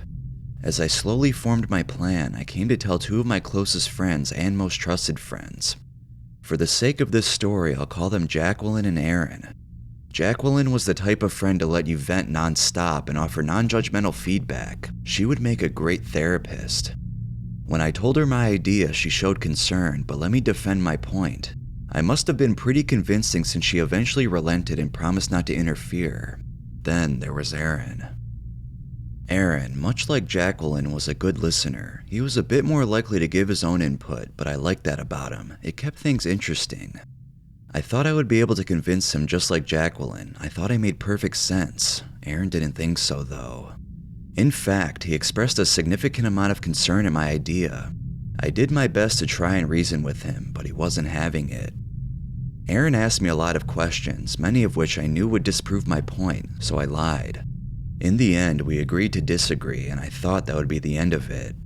As I slowly formed my plan, I came to tell two of my closest friends and most trusted friends. For the sake of this story, I'll call them Jacqueline and Aaron. Jacqueline was the type of friend to let you vent non-stop and offer non-judgmental feedback. She would make a great therapist. When I told her my idea, she showed concern, but let me defend my point. I must have been pretty convincing since she eventually relented and promised not to interfere. Then there was Aaron. Aaron, much like Jacqueline, was a good listener. He was a bit more likely to give his own input, but I liked that about him. It kept things interesting. I thought I would be able to convince him just like Jacqueline. I thought I made perfect sense. Aaron didn't think so, though. In fact, he expressed a significant amount of concern at my idea. I did my best to try and reason with him, but he wasn't having it. Aaron asked me a lot of questions, many of which I knew would disprove my point, so I lied. In the end, we agreed to disagree, and I thought that would be the end of it.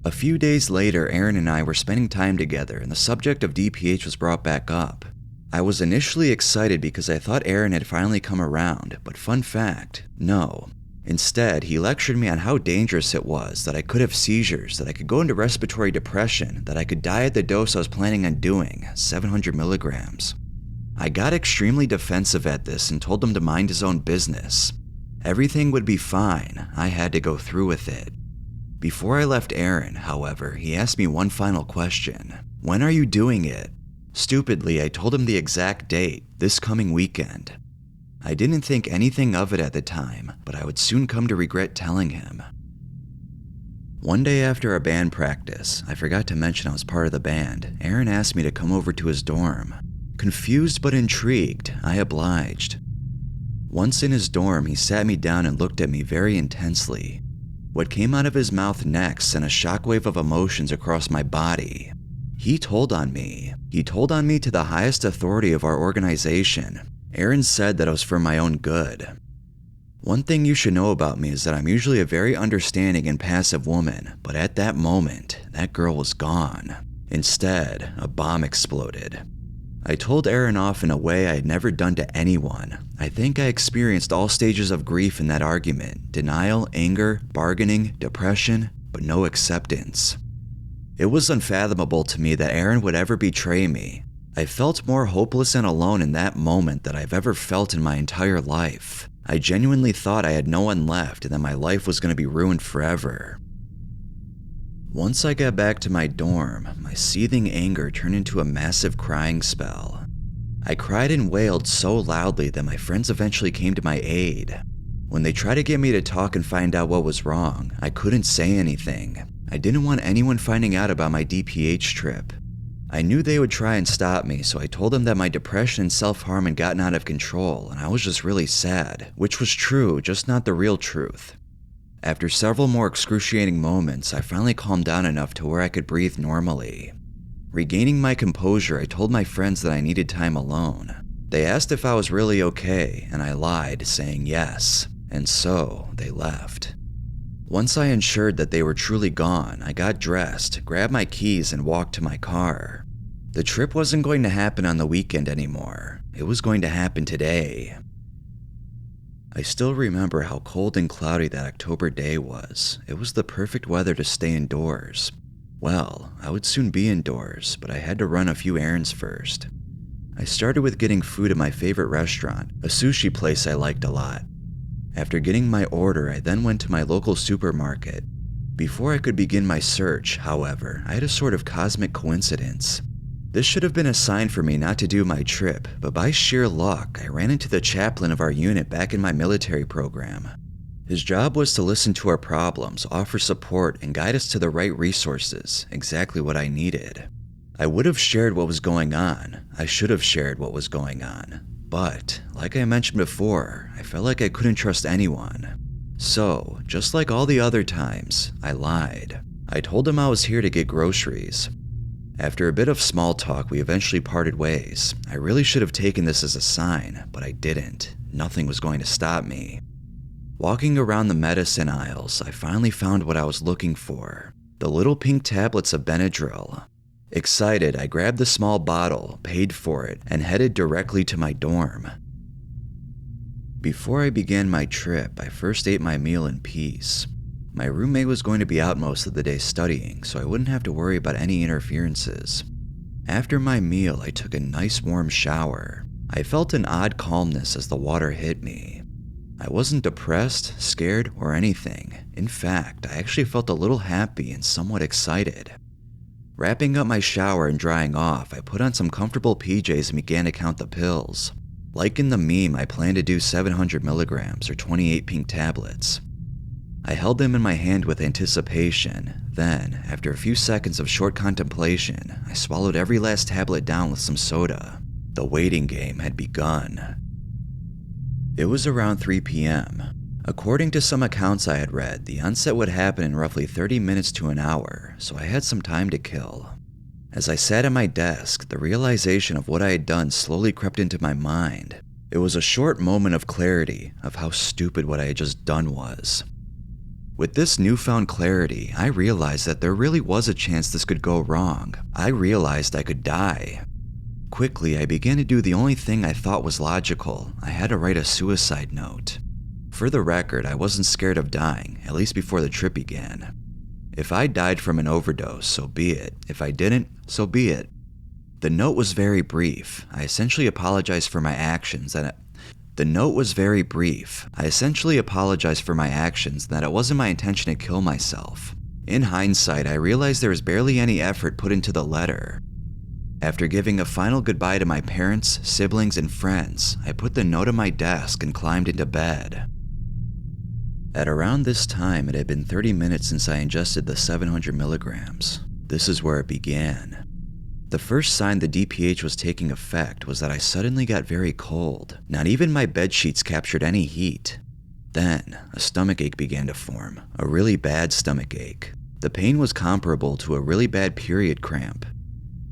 A few days later, Aaron and I were spending time together, and the subject of DPH was brought back up. I was initially excited because I thought Aaron had finally come around, but fun fact, no. Instead, he lectured me on how dangerous it was, that I could have seizures, that I could go into respiratory depression, that I could die at the dose I was planning on doing, 700 milligrams. I got extremely defensive at this and told him to mind his own business. Everything would be fine. I had to go through with it. Before I left Aaron, however, he asked me one final question. When are you doing it? Stupidly, I told him the exact date, this coming weekend. I didn't think anything of it at the time, but I would soon come to regret telling him. One day after a band practice, I forgot to mention I was part of the band, Aaron asked me to come over to his dorm. Confused but intrigued, I obliged. Once in his dorm, he sat me down and looked at me very intensely. What came out of his mouth next sent a shockwave of emotions across my body. He told on me. He told on me to the highest authority of our organization. Aaron said that it was for my own good. One thing you should know about me is that I'm usually a very understanding and passive woman, but at that moment, that girl was gone. Instead, a bomb exploded. I told Aaron off in a way I had never done to anyone. I think I experienced all stages of grief in that argument: denial, anger, bargaining, depression, but no acceptance. It was unfathomable to me that Aaron would ever betray me. I felt more hopeless and alone in that moment than I've ever felt in my entire life. I genuinely thought I had no one left and that my life was going to be ruined forever. Once I got back to my dorm, my seething anger turned into a massive crying spell. I cried and wailed so loudly that my friends eventually came to my aid. When they tried to get me to talk and find out what was wrong, I couldn't say anything. I didn't want anyone finding out about my DPH trip. I knew they would try and stop me, so I told them that my depression and self-harm had gotten out of control and I was just really sad, which was true, just not the real truth. After several more excruciating moments, I finally calmed down enough to where I could breathe normally. Regaining my composure, I told my friends that I needed time alone. They asked if I was really okay, and I lied, saying yes, and so they left. Once I ensured that they were truly gone, I got dressed, grabbed my keys, and walked to my car. The trip wasn't going to happen on the weekend anymore. It was going to happen today. I still remember how cold and cloudy that October day was. It was the perfect weather to stay indoors. Well, I would soon be indoors, but I had to run a few errands first. I started with getting food at my favorite restaurant, a sushi place I liked a lot. After getting my order, I then went to my local supermarket. Before I could begin my search, however, I had a sort of cosmic coincidence. This should have been a sign for me not to do my trip, but by sheer luck, I ran into the chaplain of our unit back in my military program. His job was to listen to our problems, offer support, and guide us to the right resources, exactly what I needed. I would have shared what was going on. I should have shared what was going on. But, like I mentioned before, I felt like I couldn't trust anyone. So, just like all the other times, I lied. I told him I was here to get groceries. After a bit of small talk, we eventually parted ways. I really should have taken this as a sign, but I didn't. Nothing was going to stop me. Walking around the medicine aisles, I finally found what I was looking for. The little pink tablets of Benadryl. Excited, I grabbed the small bottle, paid for it, and headed directly to my dorm. Before I began my trip, I first ate my meal in peace. My roommate was going to be out most of the day studying, so I wouldn't have to worry about any interferences. After my meal, I took a nice warm shower. I felt an odd calmness as the water hit me. I wasn't depressed, scared, or anything. In fact, I actually felt a little happy and somewhat excited. Wrapping up my shower and drying off, I put on some comfortable PJs and began to count the pills. Like in the meme, I planned to do 700 milligrams or 28 pink tablets. I held them in my hand with anticipation. Then, after a few seconds of short contemplation, I swallowed every last tablet down with some soda. The waiting game had begun. It was around 3 p.m. According to some accounts I had read, the onset would happen in roughly 30 minutes to an hour, so I had some time to kill. As I sat at my desk, the realization of what I had done slowly crept into my mind. It was a short moment of clarity of how stupid what I had just done was. With this newfound clarity, I realized that there really was a chance this could go wrong. I realized I could die. Quickly, I began to do the only thing I thought was logical. I had to write a suicide note. For the record, I wasn't scared of dying, at least before the trip began. If I died from an overdose, so be it. If I didn't, so be it. The note was very brief. I essentially apologized for my actions and that it wasn't my intention to kill myself. In hindsight, I realized there was barely any effort put into the letter. After giving a final goodbye to my parents, siblings, and friends, I put the note on my desk and climbed into bed. At around this time, it had been 30 minutes since I ingested the 700 milligrams. This is where it began. The first sign the DPH was taking effect was that I suddenly got very cold. Not even my bed sheets captured any heat. Then, a stomachache began to form, a really bad stomachache. The pain was comparable to a really bad period cramp.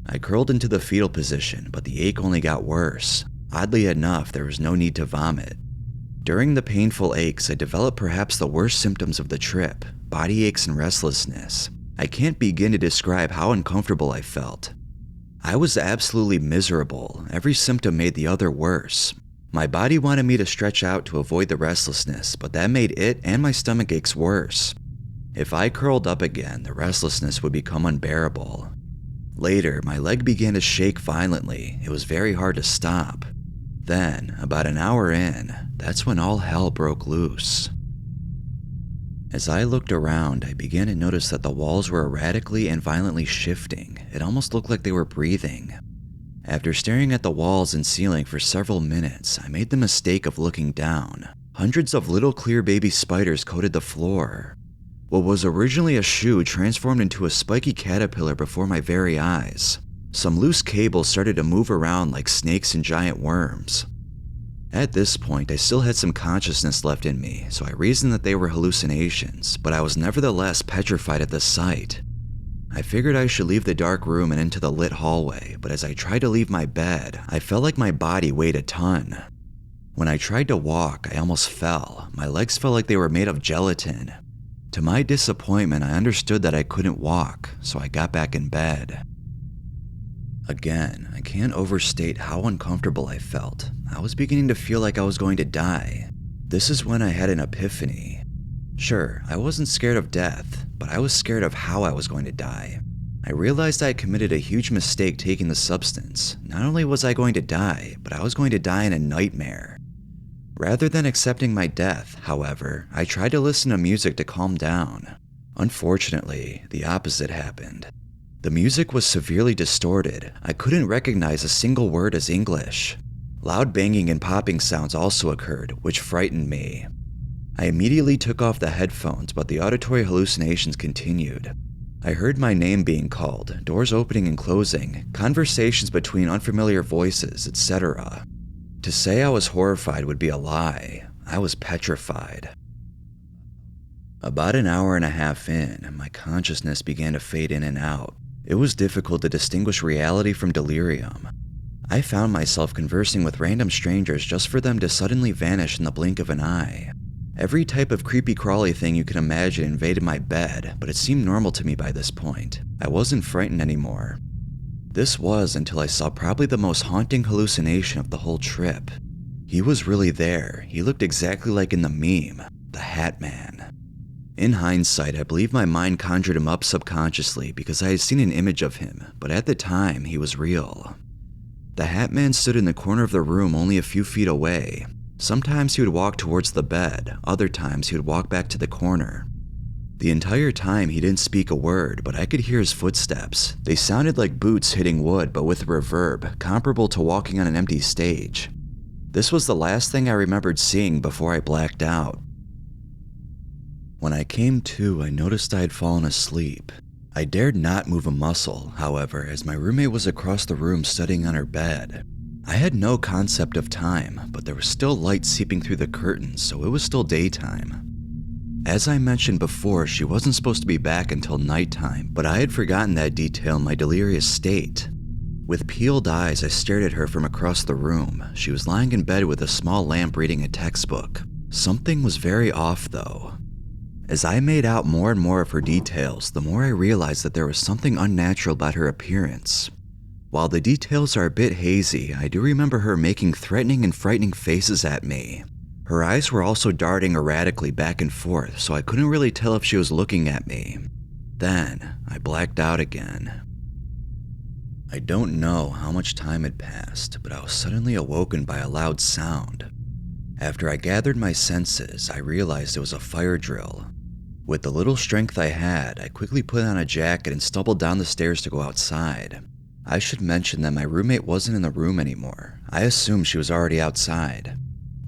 I curled into the fetal position, but the ache only got worse. Oddly enough, there was no need to vomit. During the painful aches, I developed perhaps the worst symptoms of the trip, body aches and restlessness. I can't begin to describe how uncomfortable I felt. I was absolutely miserable. Every symptom made the other worse. My body wanted me to stretch out to avoid the restlessness, but that made it and my stomach aches worse. If I curled up again, the restlessness would become unbearable. Later, my leg began to shake violently. It was very hard to stop. Then, about an hour in, that's when all hell broke loose. As I looked around, I began to notice that the walls were erratically and violently shifting. It almost looked like they were breathing. After staring at the walls and ceiling for several minutes, I made the mistake of looking down. Hundreds of little clear baby spiders coated the floor. What was originally a shoe transformed into a spiky caterpillar before my very eyes. Some loose cables started to move around like snakes and giant worms. At this point, I still had some consciousness left in me, so I reasoned that they were hallucinations, but I was nevertheless petrified at the sight. I figured I should leave the dark room and into the lit hallway, but as I tried to leave my bed, I felt like my body weighed a ton. When I tried to walk, I almost fell. My legs felt like they were made of gelatin. To my disappointment, I understood that I couldn't walk, so I got back in bed. Again, I can't overstate how uncomfortable I felt. I was beginning to feel like I was going to die. This is when I had an epiphany. Sure, I wasn't scared of death, but I was scared of how I was going to die. I realized I had committed a huge mistake taking the substance. Not only was I going to die, but I was going to die in a nightmare. Rather than accepting my death, however, I tried to listen to music to calm down. Unfortunately, the opposite happened. The music was severely distorted. I couldn't recognize a single word as English. Loud banging and popping sounds also occurred, which frightened me. I immediately took off the headphones, but the auditory hallucinations continued. I heard my name being called, doors opening and closing, conversations between unfamiliar voices, etc. To say I was horrified would be a lie. I was petrified. About an hour and a half in, my consciousness began to fade in and out. It was difficult to distinguish reality from delirium. I found myself conversing with random strangers just for them to suddenly vanish in the blink of an eye. Every type of creepy crawly thing you can imagine invaded my bed, but it seemed normal to me by this point. I wasn't frightened anymore. This was until I saw probably the most haunting hallucination of the whole trip. He was really there. He looked exactly like in the meme, the Hat Man. In hindsight, I believe my mind conjured him up subconsciously because I had seen an image of him, but at the time, he was real. The Hat Man stood in the corner of the room only a few feet away. Sometimes he would walk towards the bed, other times he would walk back to the corner. The entire time he didn't speak a word, but I could hear his footsteps. They sounded like boots hitting wood, but with a reverb, comparable to walking on an empty stage. This was the last thing I remembered seeing before I blacked out. When I came to, I noticed I had fallen asleep. I dared not move a muscle, however, as my roommate was across the room studying on her bed. I had no concept of time, but there was still light seeping through the curtains, so it was still daytime. As I mentioned before, she wasn't supposed to be back until nighttime, but I had forgotten that detail in my delirious state. With peeled eyes, I stared at her from across the room. She was lying in bed with a small lamp reading a textbook. Something was very off, though. As I made out more and more of her details, the more I realized that there was something unnatural about her appearance. While the details are a bit hazy, I do remember her making threatening and frightening faces at me. Her eyes were also darting erratically back and forth, so I couldn't really tell if she was looking at me. Then, I blacked out again. I don't know how much time had passed, but I was suddenly awoken by a loud sound. After I gathered my senses, I realized it was a fire drill. With the little strength I had, I quickly put on a jacket and stumbled down the stairs to go outside. I should mention that my roommate wasn't in the room anymore. I assumed she was already outside.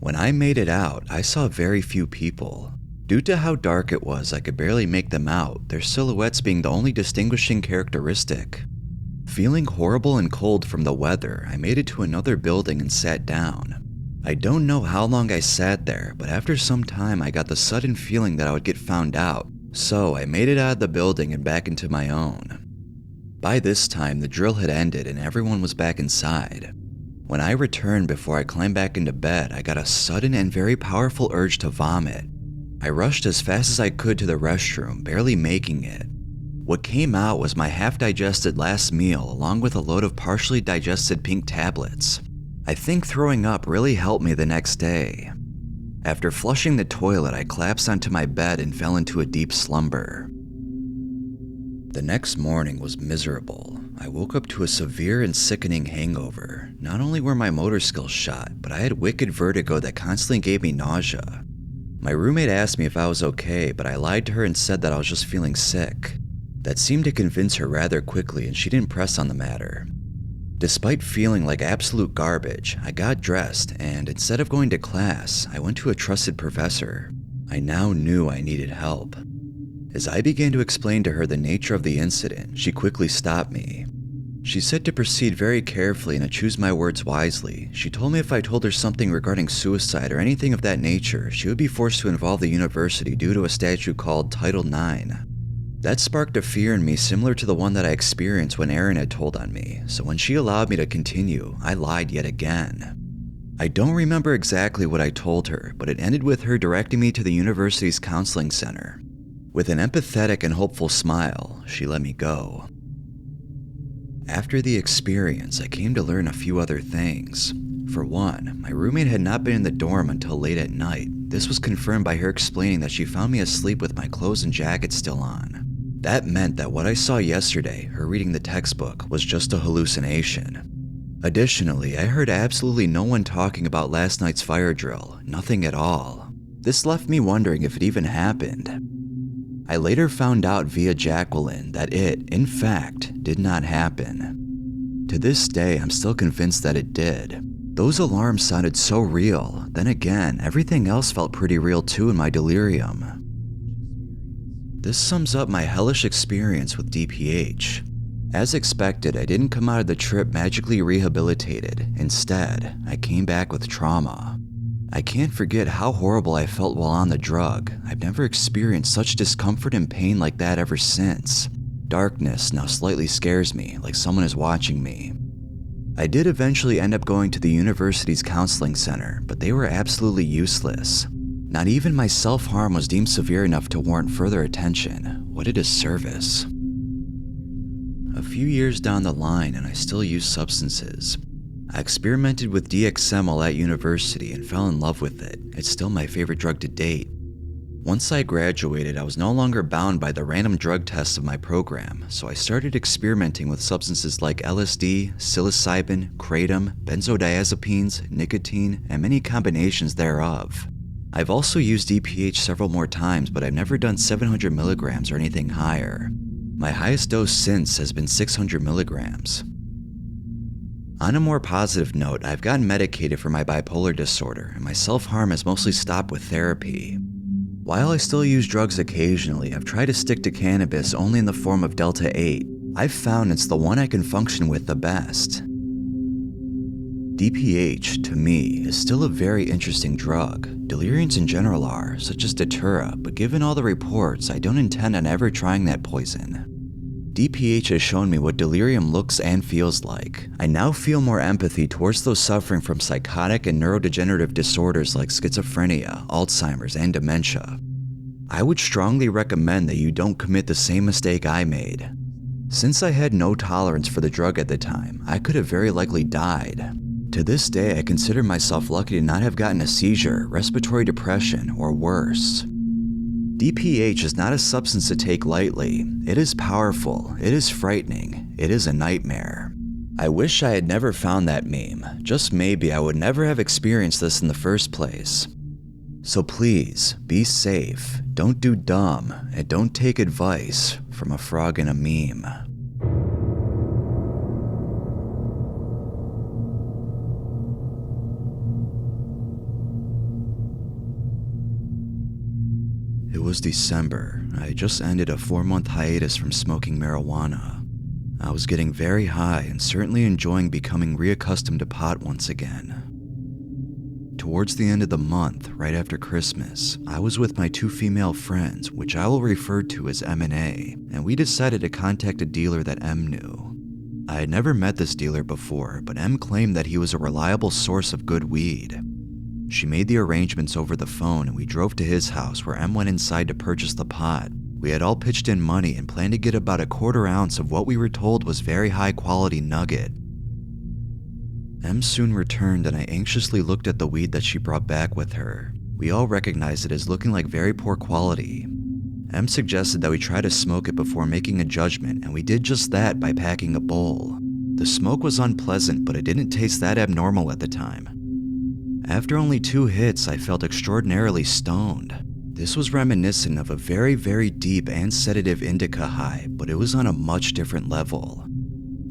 When I made it out, I saw very few people. Due to how dark it was, I could barely make them out, their silhouettes being the only distinguishing characteristic. Feeling horrible and cold from the weather, I made it to another building and sat down. I don't know how long I sat there, but after some time I got the sudden feeling that I would get found out, so I made it out of the building and back into my own. By this time, the drill had ended and everyone was back inside. When I returned before I climbed back into bed, I got a sudden and very powerful urge to vomit. I rushed as fast as I could to the restroom, barely making it. What came out was my half-digested last meal along with a load of partially digested pink tablets. I think throwing up really helped me the next day. After flushing the toilet, I collapsed onto my bed and fell into a deep slumber. The next morning was miserable. I woke up to a severe and sickening hangover. Not only were my motor skills shot, but I had wicked vertigo that constantly gave me nausea. My roommate asked me if I was okay, but I lied to her and said that I was just feeling sick. That seemed to convince her rather quickly, and she didn't press on the matter. Despite feeling like absolute garbage, I got dressed, and instead of going to class, I went to a trusted professor. I now knew I needed help. As I began to explain to her the nature of the incident, she quickly stopped me. She said to proceed very carefully and to choose my words wisely. She told me if I told her something regarding suicide or anything of that nature, she would be forced to involve the university due to a statute called Title IX. That sparked a fear in me similar to the one that I experienced when Erin had told on me, so when she allowed me to continue, I lied yet again. I don't remember exactly what I told her, but it ended with her directing me to the university's counseling center. With an empathetic and hopeful smile, she let me go. After the experience, I came to learn a few other things. For one, my roommate had not been in the dorm until late at night. This was confirmed by her explaining that she found me asleep with my clothes and jacket still on. That meant that what I saw yesterday, her reading the textbook, was just a hallucination. Additionally, I heard absolutely no one talking about last night's fire drill, nothing at all. This left me wondering if it even happened. I later found out via Jacqueline that it, in fact, did not happen. To this day, I'm still convinced that it did. Those alarms sounded so real. Then again, everything else felt pretty real too in my delirium. This sums up my hellish experience with DPH. As expected, I didn't come out of the trip magically rehabilitated. Instead, I came back with trauma. I can't forget how horrible I felt while on the drug. I've never experienced such discomfort and pain like that ever since. Darkness now slightly scares me, like someone is watching me. I did eventually end up going to the university's counseling center, but they were absolutely useless. Not even my self-harm was deemed severe enough to warrant further attention. What a disservice. A few years down the line, and I still use substances. I experimented with DXM while at university and fell in love with it. It's still my favorite drug to date. Once I graduated, I was no longer bound by the random drug tests of my program, so I started experimenting with substances like LSD, psilocybin, kratom, benzodiazepines, nicotine, and many combinations thereof. I've also used DPH several more times, but I've never done 700 milligrams or anything higher. My highest dose since has been 600 milligrams. On a more positive note, I've gotten medicated for my bipolar disorder, and my self-harm has mostly stopped with therapy. While I still use drugs occasionally, I've tried to stick to cannabis only in the form of Delta-8. I've found it's the one I can function with the best. DPH, to me, is still a very interesting drug. Deliriums in general are, such as Datura, but given all the reports, I don't intend on ever trying that poison. DPH has shown me what delirium looks and feels like. I now feel more empathy towards those suffering from psychotic and neurodegenerative disorders like schizophrenia, Alzheimer's, and dementia. I would strongly recommend that you don't commit the same mistake I made. Since I had no tolerance for the drug at the time, I could have very likely died. To this day, I consider myself lucky to not have gotten a seizure, respiratory depression, or worse. DPH is not a substance to take lightly. It is powerful, it is frightening, it is a nightmare. I wish I had never found that meme. Just maybe I would never have experienced this in the first place. So please, be safe, don't do dumb, and don't take advice from a frog in a meme. It was December. I had just ended a 4-month hiatus from smoking marijuana. I was getting very high and certainly enjoying becoming reaccustomed to pot once again. Towards the end of the month, right after Christmas, I was with my 2 female friends, which I will refer to as M and A, and we decided to contact a dealer that M knew. I had never met this dealer before, but M claimed that he was a reliable source of good weed. She made the arrangements over the phone and we drove to his house where M went inside to purchase the pot. We had all pitched in money and planned to get about a 1/4 ounce of what we were told was very high quality nugget. M soon returned and I anxiously looked at the weed that she brought back with her. We all recognized it as looking like very poor quality. M suggested that we try to smoke it before making a judgment, and we did just that by packing a bowl. The smoke was unpleasant, but it didn't taste that abnormal at the time. After only 2 hits, I felt extraordinarily stoned. This was reminiscent of a very, very deep and sedative indica high, but it was on a much different level.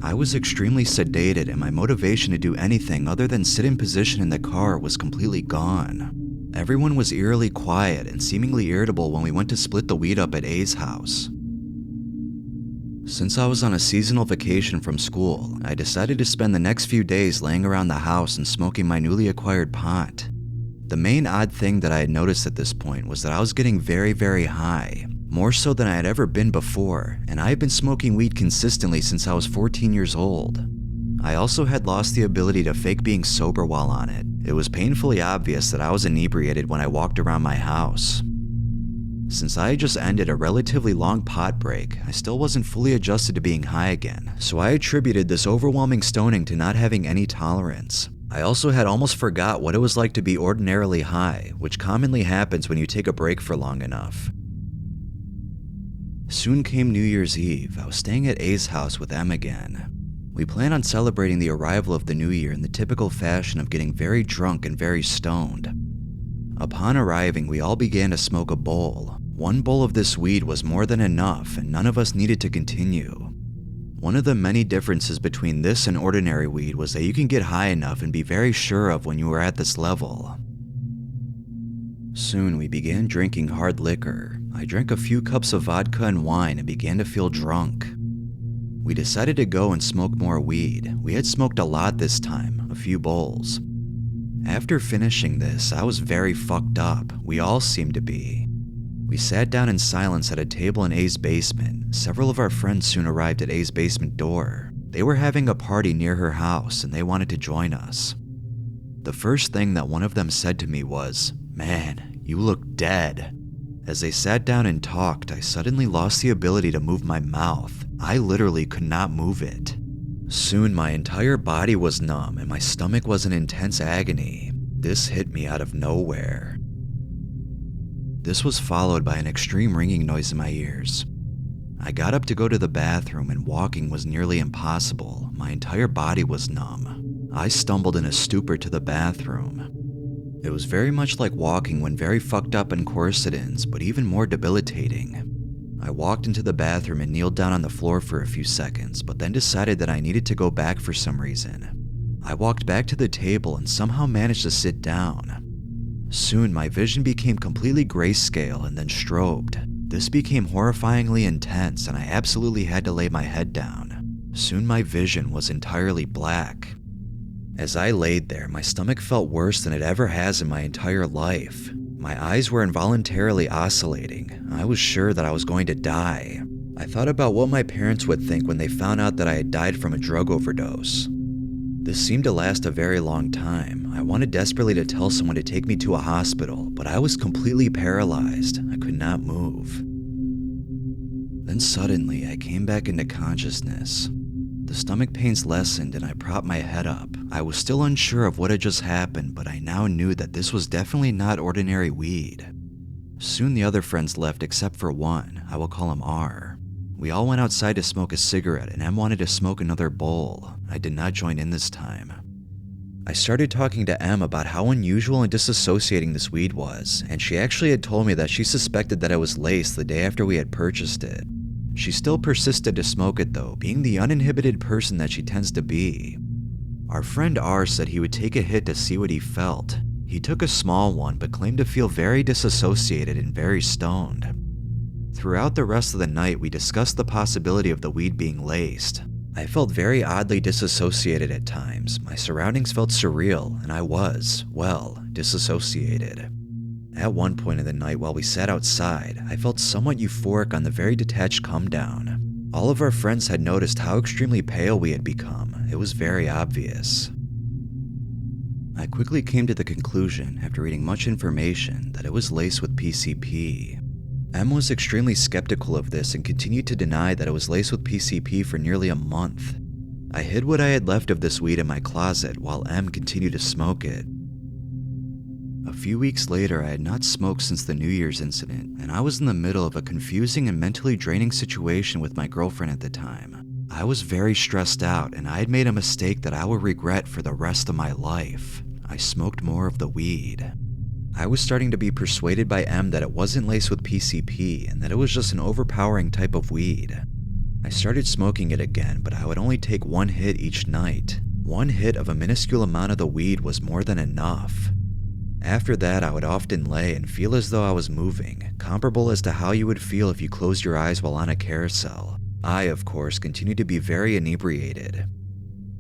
I was extremely sedated and my motivation to do anything other than sit in position in the car was completely gone. Everyone was eerily quiet and seemingly irritable when we went to split the weed up at A's house. Since I was on a seasonal vacation from school, I decided to spend the next few days laying around the house and smoking my newly acquired pot. The main odd thing that I had noticed at this point was that I was getting very, very high, more so than I had ever been before, and I had been smoking weed consistently since I was 14 years old. I also had lost the ability to fake being sober while on it. It was painfully obvious that I was inebriated when I walked around my house. Since I had just ended a relatively long pot break, I still wasn't fully adjusted to being high again, so I attributed this overwhelming stoning to not having any tolerance. I also had almost forgot what it was like to be ordinarily high, which commonly happens when you take a break for long enough. Soon came New Year's Eve. I was staying at A's house with Em again. We planned on celebrating the arrival of the new year in the typical fashion of getting very drunk and very stoned. Upon arriving, we all began to smoke a bowl. One bowl of this weed was more than enough, and none of us needed to continue. One of the many differences between this and ordinary weed was that you can get high enough and be very sure of when you were at this level. Soon we began drinking hard liquor. I drank a few cups of vodka and wine and began to feel drunk. We decided to go and smoke more weed. We had smoked a lot this time, a few bowls. After finishing this, I was very fucked up. We all seemed to be. We sat down in silence at a table in A's basement. Several of our friends soon arrived at A's basement door. They were having a party near her house and they wanted to join us. The first thing that one of them said to me was, "Man, you look dead." As they sat down and talked, I suddenly lost the ability to move my mouth. I literally could not move it. Soon my entire body was numb and my stomach was in intense agony. This hit me out of nowhere. This was followed by an extreme ringing noise in my ears. I got up to go to the bathroom and walking was nearly impossible. My entire body was numb. I stumbled in a stupor to the bathroom. It was very much like walking when very fucked up on Coricidins, but even more debilitating. I walked into the bathroom and kneeled down on the floor for a few seconds, but then decided that I needed to go back for some reason. I walked back to the table and somehow managed to sit down. Soon my vision became completely grayscale and then strobed. This became horrifyingly intense and I absolutely had to lay my head down. Soon my vision was entirely black. As I laid there, my stomach felt worse than it ever has in my entire life. My eyes were involuntarily oscillating. I was sure that I was going to die. I thought about what my parents would think when they found out that I had died from a drug overdose. This seemed to last a very long time. I wanted desperately to tell someone to take me to a hospital, but I was completely paralyzed. I could not move. Then suddenly, I came back into consciousness. The stomach pains lessened and I propped my head up. I was still unsure of what had just happened, but I now knew that this was definitely not ordinary weed. Soon the other friends left except for one. I will call him R. We all went outside to smoke a cigarette and Em wanted to smoke another bowl. I did not join in this time. I started talking to Em about how unusual and disassociating this weed was, and she actually had told me that she suspected that it was laced the day after we had purchased it. She still persisted to smoke it though, being the uninhibited person that she tends to be. Our friend R said he would take a hit to see what he felt. He took a small one but claimed to feel very disassociated and very stoned. Throughout the rest of the night, we discussed the possibility of the weed being laced. I felt very oddly disassociated at times. My surroundings felt surreal, and I was, well, disassociated. At one point in the night while we sat outside, I felt somewhat euphoric on the very detached come down. All of our friends had noticed how extremely pale we had become. It was very obvious. I quickly came to the conclusion, after reading much information, that it was laced with PCP. Em was extremely skeptical of this and continued to deny that it was laced with PCP for nearly a month. I hid what I had left of this weed in my closet while Em continued to smoke it. A few weeks later, I had not smoked since the New Year's incident, and I was in the middle of a confusing and mentally draining situation with my girlfriend at the time. I was very stressed out, and I had made a mistake that I would regret for the rest of my life. I smoked more of the weed. I was starting to be persuaded by M that it wasn't laced with PCP and that it was just an overpowering type of weed. I started smoking it again, but I would only take one hit each night. One hit of a minuscule amount of the weed was more than enough. After that, I would often lay and feel as though I was moving, comparable as to how you would feel if you closed your eyes while on a carousel. I, of course, continued to be very inebriated.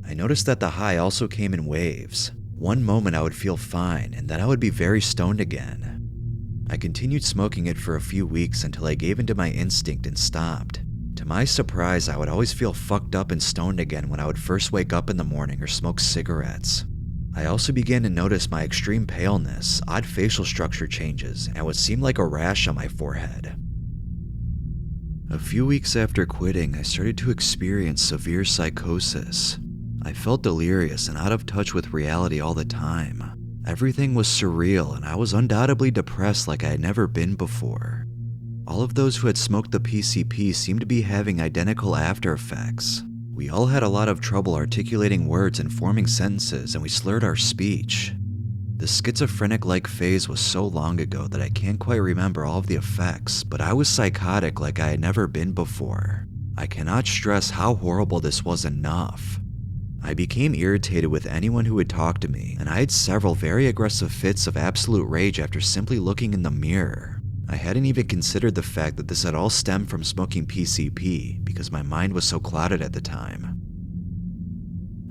I noticed that the high also came in waves. One moment I would feel fine, and then I would be very stoned again. I continued smoking it for a few weeks until I gave into my instinct and stopped. To my surprise, I would always feel fucked up and stoned again when I would first wake up in the morning or smoke cigarettes. I also began to notice my extreme paleness, odd facial structure changes, and what seemed like a rash on my forehead. A few weeks after quitting, I started to experience severe psychosis. I felt delirious and out of touch with reality all the time. Everything was surreal, and I was undoubtedly depressed like I had never been before. All of those who had smoked the PCP seemed to be having identical after effects. We all had a lot of trouble articulating words and forming sentences, and we slurred our speech. The schizophrenic-like phase was so long ago that I can't quite remember all of the effects, but I was psychotic like I had never been before. I cannot stress how horrible this was enough. I became irritated with anyone who would talk to me, and I had several very aggressive fits of absolute rage after simply looking in the mirror. I hadn't even considered the fact that this had all stemmed from smoking PCP because my mind was so clouded at the time.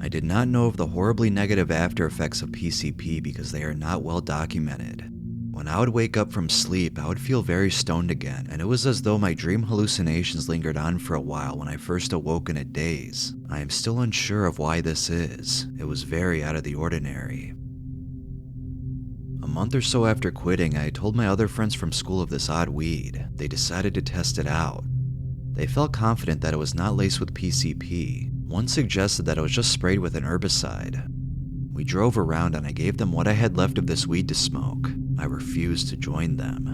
I did not know of the horribly negative after effects of PCP because they are not well documented. When I would wake up from sleep, I would feel very stoned again, and it was as though my dream hallucinations lingered on for a while when I first awoke in a daze. I am still unsure of why this is. It was very out of the ordinary. A month or so after quitting, I told my other friends from school of this odd weed. They decided to test it out. They felt confident that it was not laced with PCP. One suggested that it was just sprayed with an herbicide. We drove around and I gave them what I had left of this weed to smoke. I refused to join them.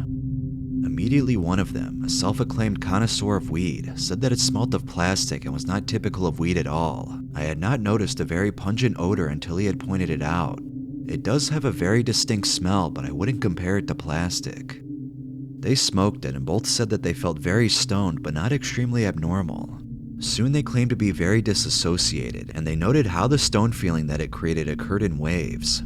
Immediately one of them, a self-acclaimed connoisseur of weed, said that it smelt of plastic and was not typical of weed at all. I had not noticed a very pungent odor until he had pointed it out. It does have a very distinct smell, but I wouldn't compare it to plastic. They smoked it and both said that they felt very stoned but not extremely abnormal. Soon they claimed to be very disassociated, and they noted how the stone feeling that it created occurred in waves.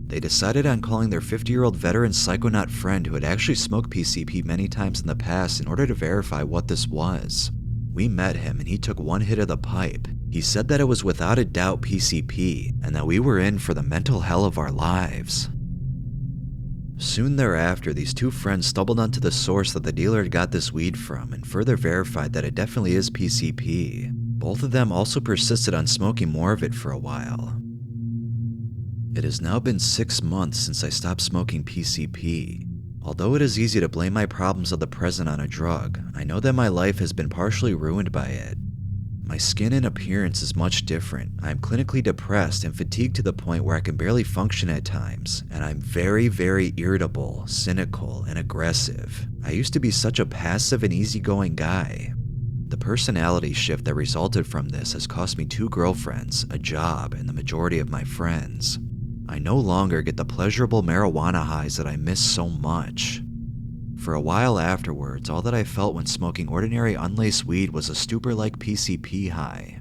They decided on calling their 50-year-old veteran psychonaut friend who had actually smoked PCP many times in the past in order to verify what this was. We met him and he took one hit of the pipe. He said that it was without a doubt PCP, and that we were in for the mental hell of our lives. Soon thereafter, these two friends stumbled onto the source that the dealer had got this weed from and further verified that it definitely is PCP. Both of them also persisted on smoking more of it for a while. It has now been 6 months since I stopped smoking PCP. Although it is easy to blame my problems of the present on a drug, I know that my life has been partially ruined by it. My skin and appearance is much different. I am clinically depressed and fatigued to the point where I can barely function at times, and I'm very, very irritable, cynical, and aggressive. I used to be such a passive and easygoing guy. The personality shift that resulted from this has cost me 2 girlfriends, a job, and the majority of my friends. I no longer get the pleasurable marijuana highs that I miss so much. For a while afterwards, all that I felt when smoking ordinary unlaced weed was a stupor-like PCP high.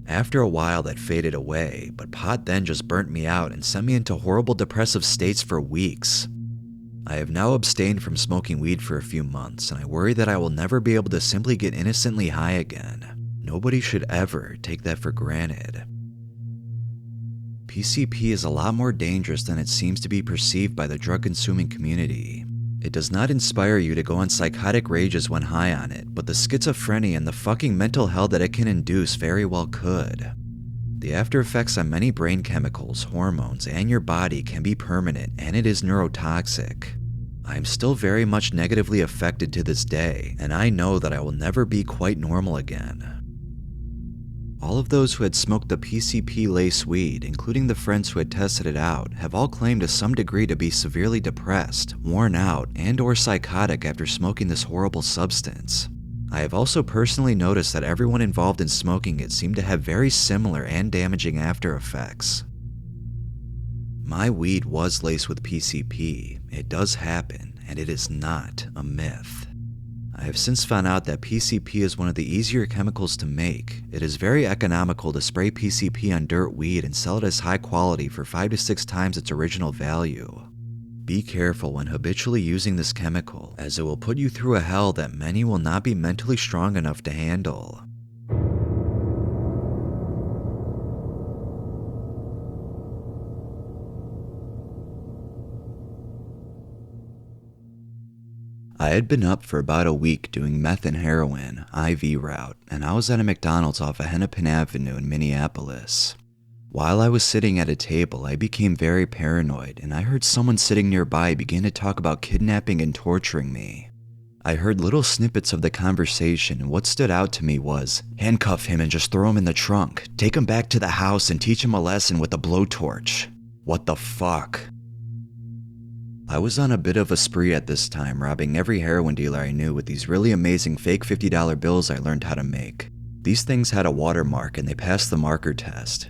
After a while that faded away, but pot then just burnt me out and sent me into horrible depressive states for weeks. I have now abstained from smoking weed for a few months, and I worry that I will never be able to simply get innocently high again. Nobody should ever take that for granted. PCP is a lot more dangerous than it seems to be perceived by the drug-consuming community. It does not inspire you to go on psychotic rages when high on it, but the schizophrenia and the fucking mental hell that it can induce very well could. The after effects on many brain chemicals, hormones, and your body can be permanent, and it is neurotoxic. I am still very much negatively affected to this day, and I know that I will never be quite normal again. All of those who had smoked the PCP-Laced weed, including the friends who had tested it out, have all claimed to some degree to be severely depressed, worn out, and/or psychotic after smoking this horrible substance. I have also personally noticed that everyone involved in smoking it seemed to have very similar and damaging after effects. my weed was laced with PCP. It does happen, and it is not a myth. I have since found out that PCP is one of the easier chemicals to make. It is very economical to spray PCP on dirt weed and sell it as high quality for 5 to 6 times its original value. Be careful when habitually using this chemical, as it will put you through a hell that many will not be mentally strong enough to handle. I had been up for about a week doing meth and heroin, IV route, and I was at a McDonald's off of Hennepin Avenue in Minneapolis. While I was sitting at a table, I became very paranoid, and I heard someone sitting nearby begin to talk about kidnapping and torturing me. I heard little snippets of the conversation, and what stood out to me was, handcuff him and just throw him in the trunk, take him back to the house and teach him a lesson with a blowtorch. What the fuck? I was on a bit of a spree at this time, robbing every heroin dealer I knew with these really amazing fake $50 bills I learned how to make. These things had a watermark and they passed the marker test.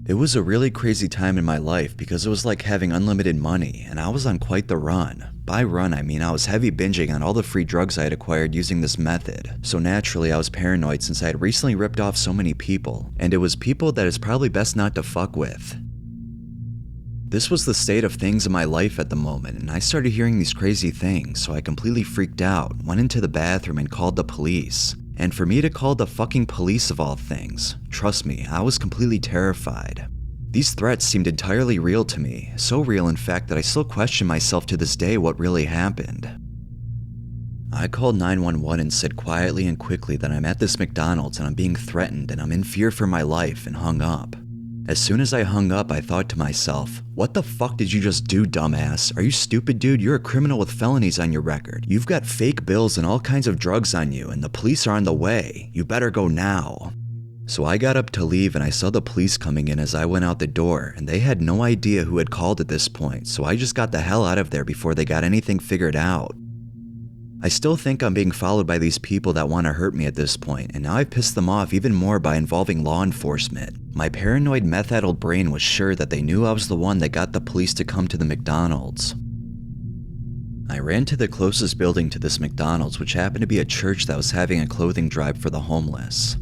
It was a really crazy time in my life because it was like having unlimited money, and I was on quite the run. By run, I mean I was heavy binging on all the free drugs I had acquired using this method, so naturally I was paranoid since I had recently ripped off so many people, and it was people that it's probably best not to fuck with. This was the state of things in my life at the moment, and I started hearing these crazy things, so I completely freaked out, went into the bathroom and called the police. And for me to call the fucking police of all things, trust me, I was completely terrified. These threats seemed entirely real to me, so real in fact that I still question myself to this day what really happened. I called 911 and said quietly and quickly that I'm at this McDonald's and I'm being threatened and I'm in fear for my life, and hung up. As soon as I hung up, I thought to myself, what the fuck did you just do, dumbass? Are you stupid, dude? You're a criminal with felonies on your record. You've got fake bills and all kinds of drugs on you, and the police are on the way. You better go now. So I got up to leave and I saw the police coming in as I went out the door, and they had no idea who had called at this point, so I just got the hell out of there before they got anything figured out. I still think I'm being followed by these people that want to hurt me at this point, and now I've pissed them off even more by involving law enforcement. My paranoid meth-addled brain was sure that they knew I was the one that got the police to come to the McDonald's. I ran to the closest building to this McDonald's, which happened to be a church that was having a clothing drive for the homeless.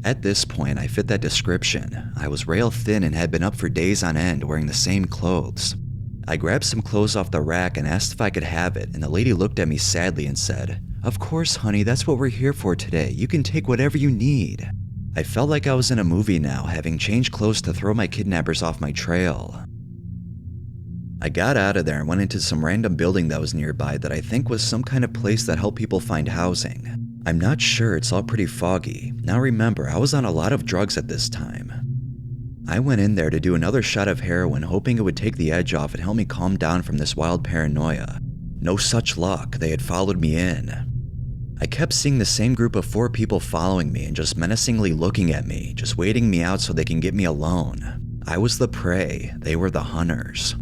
At this point, I fit that description. I was rail thin and had been up for days on end wearing the same clothes. I grabbed some clothes off the rack and asked if I could have it, and the lady looked at me sadly and said, "Of course, honey, that's what we're here for today. You can take whatever you need." I felt like I was in a movie now, having changed clothes to throw my kidnappers off my trail. I got out of there and went into some random building that was nearby that I think was some kind of place that helped people find housing. I'm not sure, it's all pretty foggy. Now remember, I was on a lot of drugs at this time. I went in there to do another shot of heroin, hoping it would take the edge off and help me calm down from this wild paranoia. No such luck, they had followed me in. I kept seeing the same group of 4 people following me and just menacingly looking at me, just waiting me out so they can get me alone. I was the prey, they were the hunters.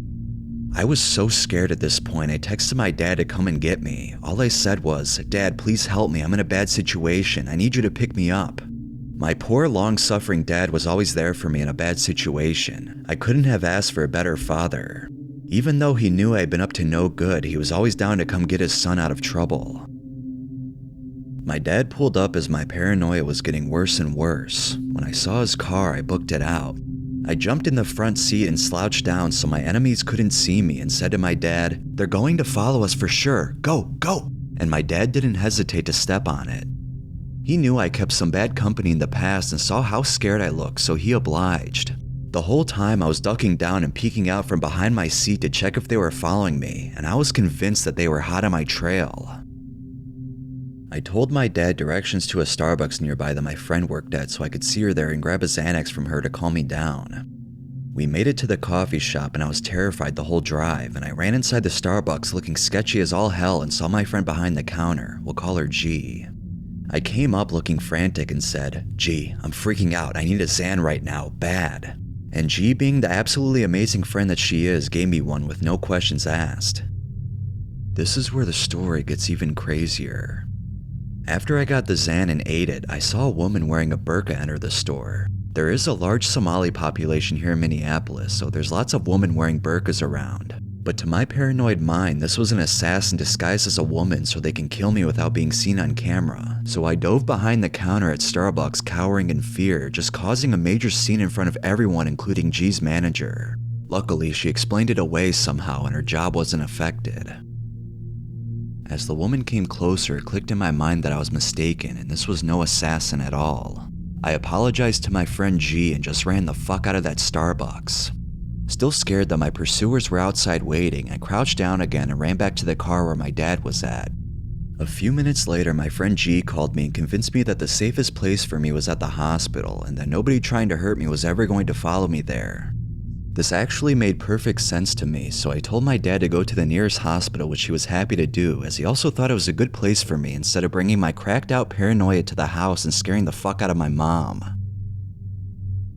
I was so scared at this point, I texted my dad to come and get me. All I said was, "Dad, please help me, I'm in a bad situation, I need you to pick me up." My poor, long-suffering dad was always there for me in a bad situation. I couldn't have asked for a better father. Even though he knew I had been up to no good, he was always down to come get his son out of trouble. My dad pulled up as my paranoia was getting worse and worse. When I saw his car, I booked it out. I jumped in the front seat and slouched down so my enemies couldn't see me and said to my dad, "They're going to follow us for sure. Go, go!" And my dad didn't hesitate to step on it. He knew I kept some bad company in the past and saw how scared I looked, so he obliged. The whole time I was ducking down and peeking out from behind my seat to check if they were following me, and I was convinced that they were hot on my trail. I told my dad directions to a Starbucks nearby that my friend worked at so I could see her there and grab a Xanax from her to calm me down. We made it to the coffee shop and I was terrified the whole drive, and I ran inside the Starbucks looking sketchy as all hell and saw my friend behind the counter. We'll call her G. I came up looking frantic and said, "G, I'm freaking out, I need a Xan right now, bad." And G, being the absolutely amazing friend that she is, gave me one with no questions asked. This is where the story gets even crazier. After I got the Xan and ate it, I saw a woman wearing a burqa enter the store. There is a large Somali population here in Minneapolis, so there's lots of women wearing burqas around. But to my paranoid mind, this was an assassin disguised as a woman so they can kill me without being seen on camera. So I dove behind the counter at Starbucks cowering in fear, just causing a major scene in front of everyone including G's manager. Luckily, she explained it away somehow and her job wasn't affected. As the woman came closer, it clicked in my mind that I was mistaken and this was no assassin at all. I apologized to my friend G and just ran the fuck out of that Starbucks. Still scared that my pursuers were outside waiting, I crouched down again and ran back to the car where my dad was at. A few minutes later, my friend G called me and convinced me that the safest place for me was at the hospital and that nobody trying to hurt me was ever going to follow me there. This actually made perfect sense to me, so I told my dad to go to the nearest hospital, which he was happy to do, as he also thought it was a good place for me instead of bringing my cracked out paranoia to the house and scaring the fuck out of my mom.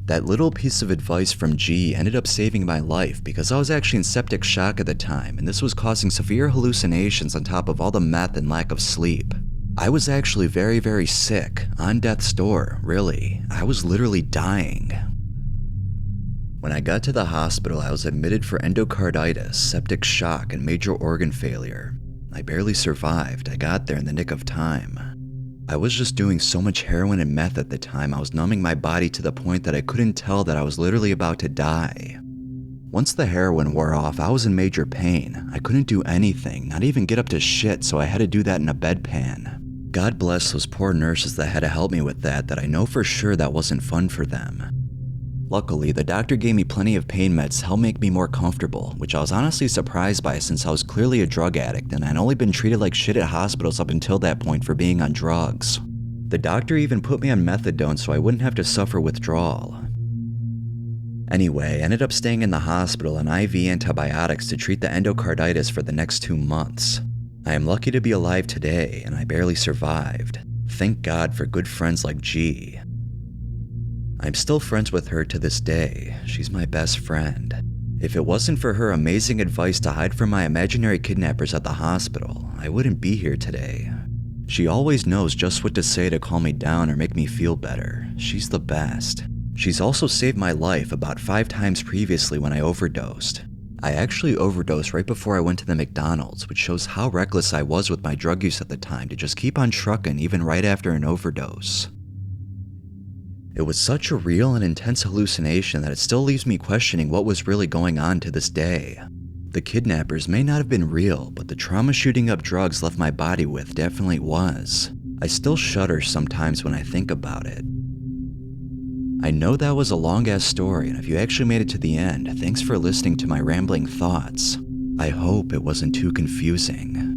That little piece of advice from G ended up saving my life because I was actually in septic shock at the time and this was causing severe hallucinations on top of all the meth and lack of sleep. I was actually very, very sick, on death's door, really. I was literally dying. When I got to the hospital, I was admitted for endocarditis, septic shock, and major organ failure. I barely survived. I got there in the nick of time. I was just doing so much heroin and meth at the time, I was numbing my body to the point that I couldn't tell that I was literally about to die. Once the heroin wore off, I was in major pain. I couldn't do anything, not even get up to shit, so I had to do that in a bedpan. God bless those poor nurses that had to help me with that I know for sure that wasn't fun for them. Luckily, the doctor gave me plenty of pain meds to help make me more comfortable, which I was honestly surprised by since I was clearly a drug addict and I'd only been treated like shit at hospitals up until that point for being on drugs. The doctor even put me on methadone so I wouldn't have to suffer withdrawal. Anyway, I ended up staying in the hospital on IV antibiotics to treat the endocarditis for the next 2 months. I am lucky to be alive today, and I barely survived. Thank God for good friends like G. I'm still friends with her to this day. She's my best friend. If it wasn't for her amazing advice to hide from my imaginary kidnappers at the hospital, I wouldn't be here today. She always knows just what to say to calm me down or make me feel better. She's the best. She's also saved my life about 5 times previously when I overdosed. I actually overdosed right before I went to the McDonald's, which shows how reckless I was with my drug use at the time to just keep on trucking even right after an overdose. It was such a real and intense hallucination that it still leaves me questioning what was really going on to this day. The kidnappers may not have been real, but the trauma shooting up drugs left my body with definitely was. I still shudder sometimes when I think about it. I know that was a long-ass story, and if you actually made it to the end, thanks for listening to my rambling thoughts. I hope it wasn't too confusing.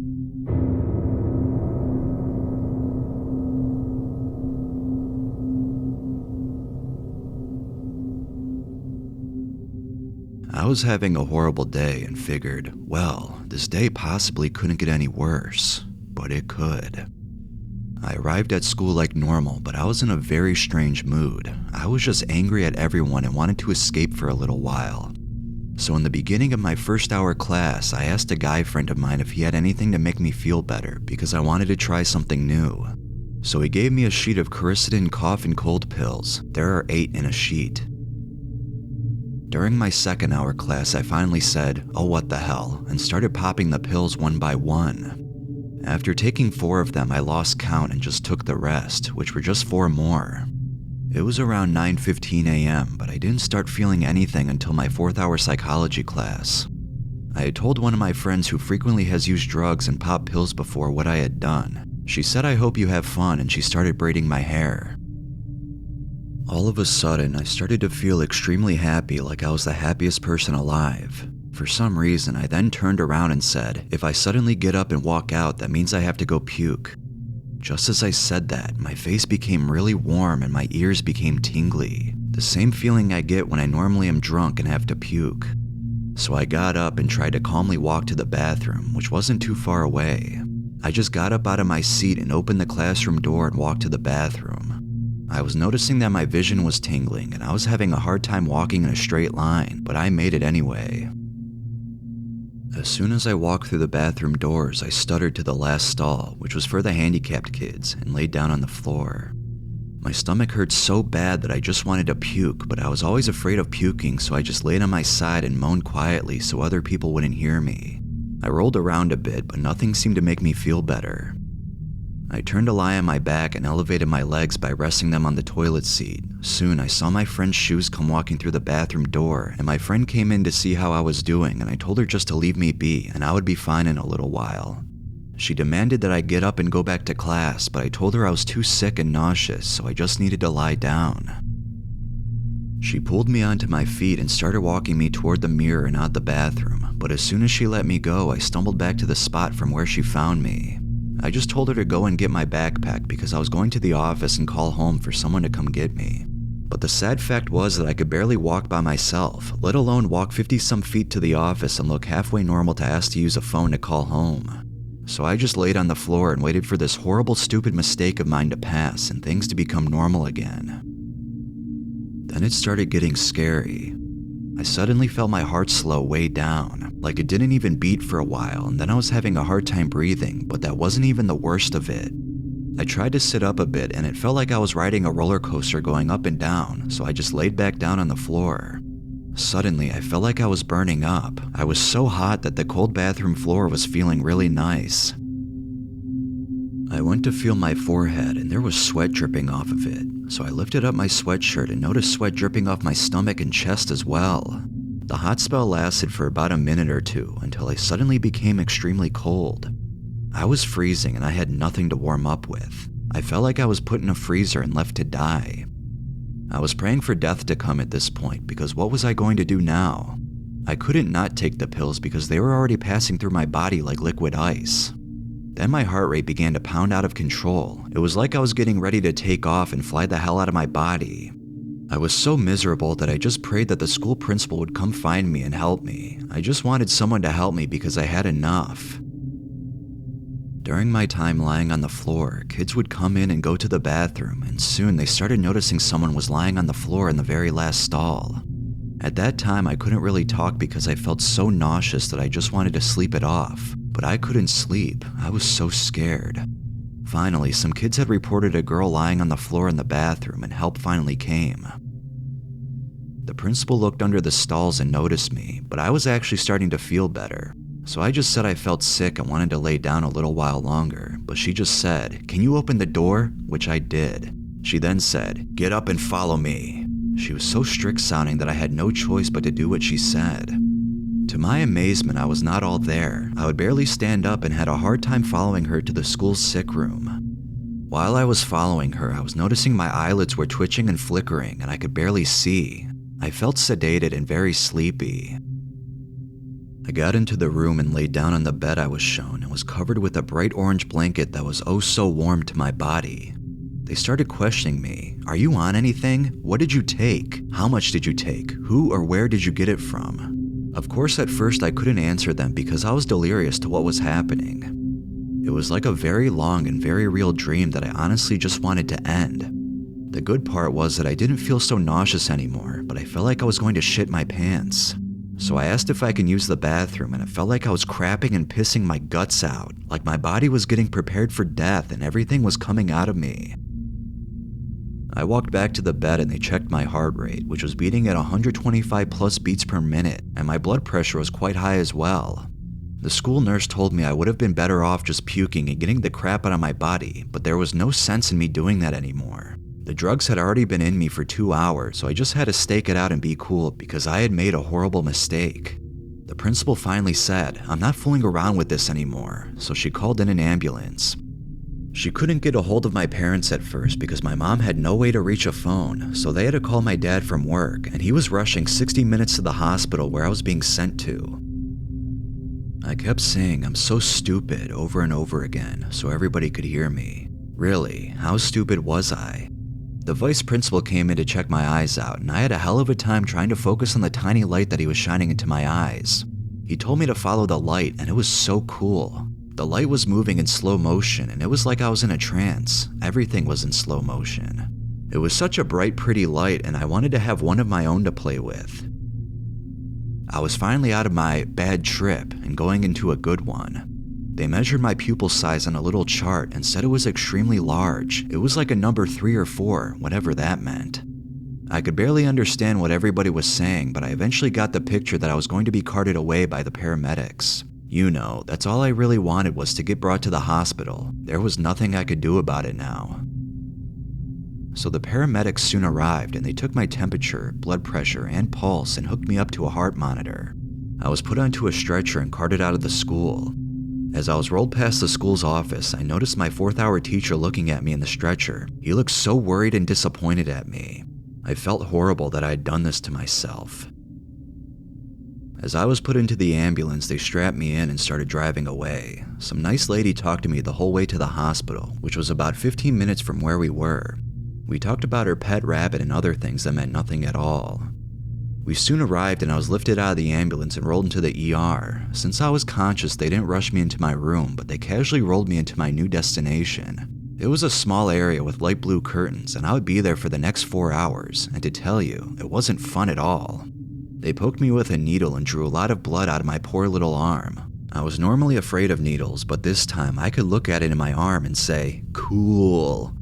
I was having a horrible day and figured, well, this day possibly couldn't get any worse, but it could. I arrived at school like normal, but I was in a very strange mood. I was just angry at everyone and wanted to escape for a little while. So in the beginning of my first hour class, I asked a guy friend of mine if he had anything to make me feel better because I wanted to try something new. So he gave me a sheet of Coricidin cough and cold pills. There are 8 in a sheet. During my second hour class, I finally said, oh what the hell, and started popping the pills one by one. After taking 4 of them, I lost count and just took the rest, which were just 4 more. It was around 9:15 a.m., but I didn't start feeling anything until my 4th hour psychology class. I had told one of my friends who frequently has used drugs and popped pills before what I had done. She said, I hope you have fun, and she started braiding my hair. All of a sudden, I started to feel extremely happy, like I was the happiest person alive. For some reason, I then turned around and said, if I suddenly get up and walk out, that means I have to go puke. Just as I said that, my face became really warm and my ears became tingly. The same feeling I get when I normally am drunk and have to puke. So I got up and tried to calmly walk to the bathroom, which wasn't too far away. I just got up out of my seat and opened the classroom door and walked to the bathroom. I was noticing that my vision was tingling and I was having a hard time walking in a straight line, but I made it anyway. As soon as I walked through the bathroom doors, I stuttered to the last stall, which was for the handicapped kids, and laid down on the floor. My stomach hurt so bad that I just wanted to puke, but I was always afraid of puking, so I just laid on my side and moaned quietly so other people wouldn't hear me. I rolled around a bit, but nothing seemed to make me feel better. I turned to lie on my back and elevated my legs by resting them on the toilet seat. Soon, I saw my friend's shoes come walking through the bathroom door, and my friend came in to see how I was doing, and I told her just to leave me be, and I would be fine in a little while. She demanded that I get up and go back to class, but I told her I was too sick and nauseous, so I just needed to lie down. She pulled me onto my feet and started walking me toward the mirror and out the bathroom, but as soon as she let me go, I stumbled back to the spot from where she found me. I just told her to go and get my backpack because I was going to the office and call home for someone to come get me. But the sad fact was that I could barely walk by myself, let alone walk 50-some feet to the office and look halfway normal to ask to use a phone to call home. So I just laid on the floor and waited for this horrible, stupid mistake of mine to pass and things to become normal again. Then it started getting scary. I suddenly felt my heart slow way down, like it didn't even beat for a while, and then I was having a hard time breathing, but that wasn't even the worst of it. I tried to sit up a bit and it felt like I was riding a roller coaster going up and down, so I just laid back down on the floor. Suddenly, I felt like I was burning up. I was so hot that the cold bathroom floor was feeling really nice. I went to feel my forehead and there was sweat dripping off of it, so I lifted up my sweatshirt and noticed sweat dripping off my stomach and chest as well. The hot spell lasted for about a minute or two until I suddenly became extremely cold. I was freezing and I had nothing to warm up with. I felt like I was put in a freezer and left to die. I was praying for death to come at this point because what was I going to do now? I couldn't not take the pills because they were already passing through my body like liquid ice. Then my heart rate began to pound out of control. It was like I was getting ready to take off and fly the hell out of my body. I was so miserable that I just prayed that the school principal would come find me and help me. I just wanted someone to help me because I had enough. During my time lying on the floor, kids would come in and go to the bathroom, and soon they started noticing someone was lying on the floor in the very last stall. At that time, I couldn't really talk because I felt so nauseous that I just wanted to sleep it off. But I couldn't sleep. I was so scared. Finally, some kids had reported a girl lying on the floor in the bathroom, and help finally came. The principal looked under the stalls and noticed me, but I was actually starting to feel better. So I just said I felt sick and wanted to lay down a little while longer, but she just said, "Can you open the door?" Which I did. She then said, "Get up and follow me." She was so strict sounding that I had no choice but to do what she said. To my amazement, I was not all there. I would barely stand up and had a hard time following her to the school's sick room. While I was following her, I was noticing my eyelids were twitching and flickering and I could barely see. I felt sedated and very sleepy. I got into the room and laid down on the bed I was shown and was covered with a bright orange blanket that was oh so warm to my body. They started questioning me. "Are you on anything? What did you take? How much did you take? Who or where did you get it from?" Of course, at first I couldn't answer them because I was delirious to what was happening. It was like a very long and very real dream that I honestly just wanted to end. The good part was that I didn't feel so nauseous anymore, but I felt like I was going to shit my pants. So I asked if I could use the bathroom, and it felt like I was crapping and pissing my guts out, like my body was getting prepared for death and everything was coming out of me. I walked back to the bed and they checked my heart rate, which was beating at 125 plus beats per minute, and my blood pressure was quite high as well. The school nurse told me I would have been better off just puking and getting the crap out of my body, but there was no sense in me doing that anymore. The drugs had already been in me for 2 hours, so I just had to stake it out and be cool because I had made a horrible mistake. The principal finally said, "I'm not fooling around with this anymore," so she called in an ambulance. She couldn't get a hold of my parents at first because my mom had no way to reach a phone, so they had to call my dad from work, and he was rushing 60 minutes to the hospital where I was being sent to. I kept saying "I'm so stupid" over and over again so everybody could hear me. Really, how stupid was I? The vice principal came in to check my eyes out, and I had a hell of a time trying to focus on the tiny light that he was shining into my eyes. He told me to follow the light, and it was so cool. The light was moving in slow motion, and it was like I was in a trance. Everything was in slow motion. It was such a bright, pretty light, and I wanted to have one of my own to play with. I was finally out of my bad trip and going into a good one. They measured my pupil size on a little chart and said it was extremely large. It was like a number 3 or 4, whatever that meant. I could barely understand what everybody was saying, but I eventually got the picture that I was going to be carted away by the paramedics. You know, that's all I really wanted was to get brought to the hospital. There was nothing I could do about it now. So the paramedics soon arrived and they took my temperature, blood pressure, and pulse and hooked me up to a heart monitor. I was put onto a stretcher and carted out of the school. As I was rolled past the school's office, I noticed my 4th hour teacher looking at me in the stretcher. He looked so worried and disappointed at me. I felt horrible that I had done this to myself. As I was put into the ambulance, they strapped me in and started driving away. Some nice lady talked to me the whole way to the hospital, which was about 15 minutes from where we were. We talked about her pet rabbit and other things that meant nothing at all. We soon arrived and I was lifted out of the ambulance and rolled into the ER. Since I was conscious, they didn't rush me into my room, but they casually rolled me into my new destination. It was a small area with light blue curtains, and I would be there for the next 4 hours, and to tell you, it wasn't fun at all. They poked me with a needle and drew a lot of blood out of my poor little arm. I was normally afraid of needles, but this time I could look at it in my arm and say, "Cool."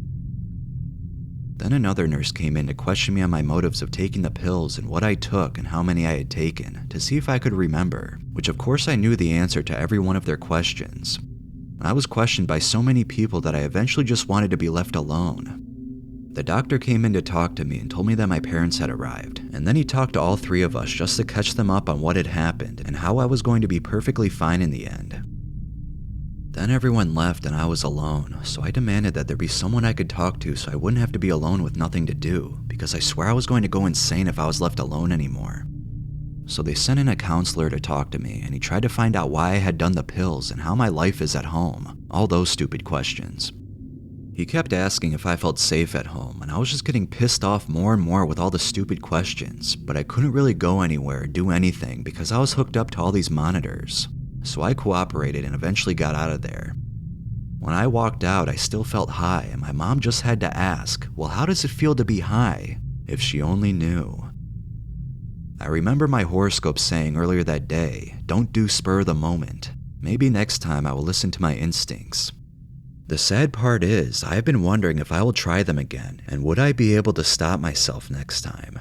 Then another nurse came in to question me on my motives of taking the pills and what I took and how many I had taken, to see if I could remember, which of course I knew the answer to every one of their questions. I was questioned by so many people that I eventually just wanted to be left alone. The doctor came in to talk to me and told me that my parents had arrived, and then he talked to all 3 of us just to catch them up on what had happened and how I was going to be perfectly fine in the end. Then everyone left and I was alone, so I demanded that there be someone I could talk to so I wouldn't have to be alone with nothing to do, because I swear I was going to go insane if I was left alone anymore. So they sent in a counselor to talk to me, and he tried to find out why I had done the pills and how my life is at home, all those stupid questions. He kept asking if I felt safe at home, and I was just getting pissed off more and more with all the stupid questions, but I couldn't really go anywhere or do anything because I was hooked up to all these monitors. So I cooperated and eventually got out of there. When I walked out, I still felt high, and my mom just had to ask, well, how does it feel to be high? If she only knew. I remember my horoscope saying earlier that day, don't do spur of the moment. Maybe next time I will listen to my instincts. The sad part is, I have been wondering if I will try them again, and would I be able to stop myself next time?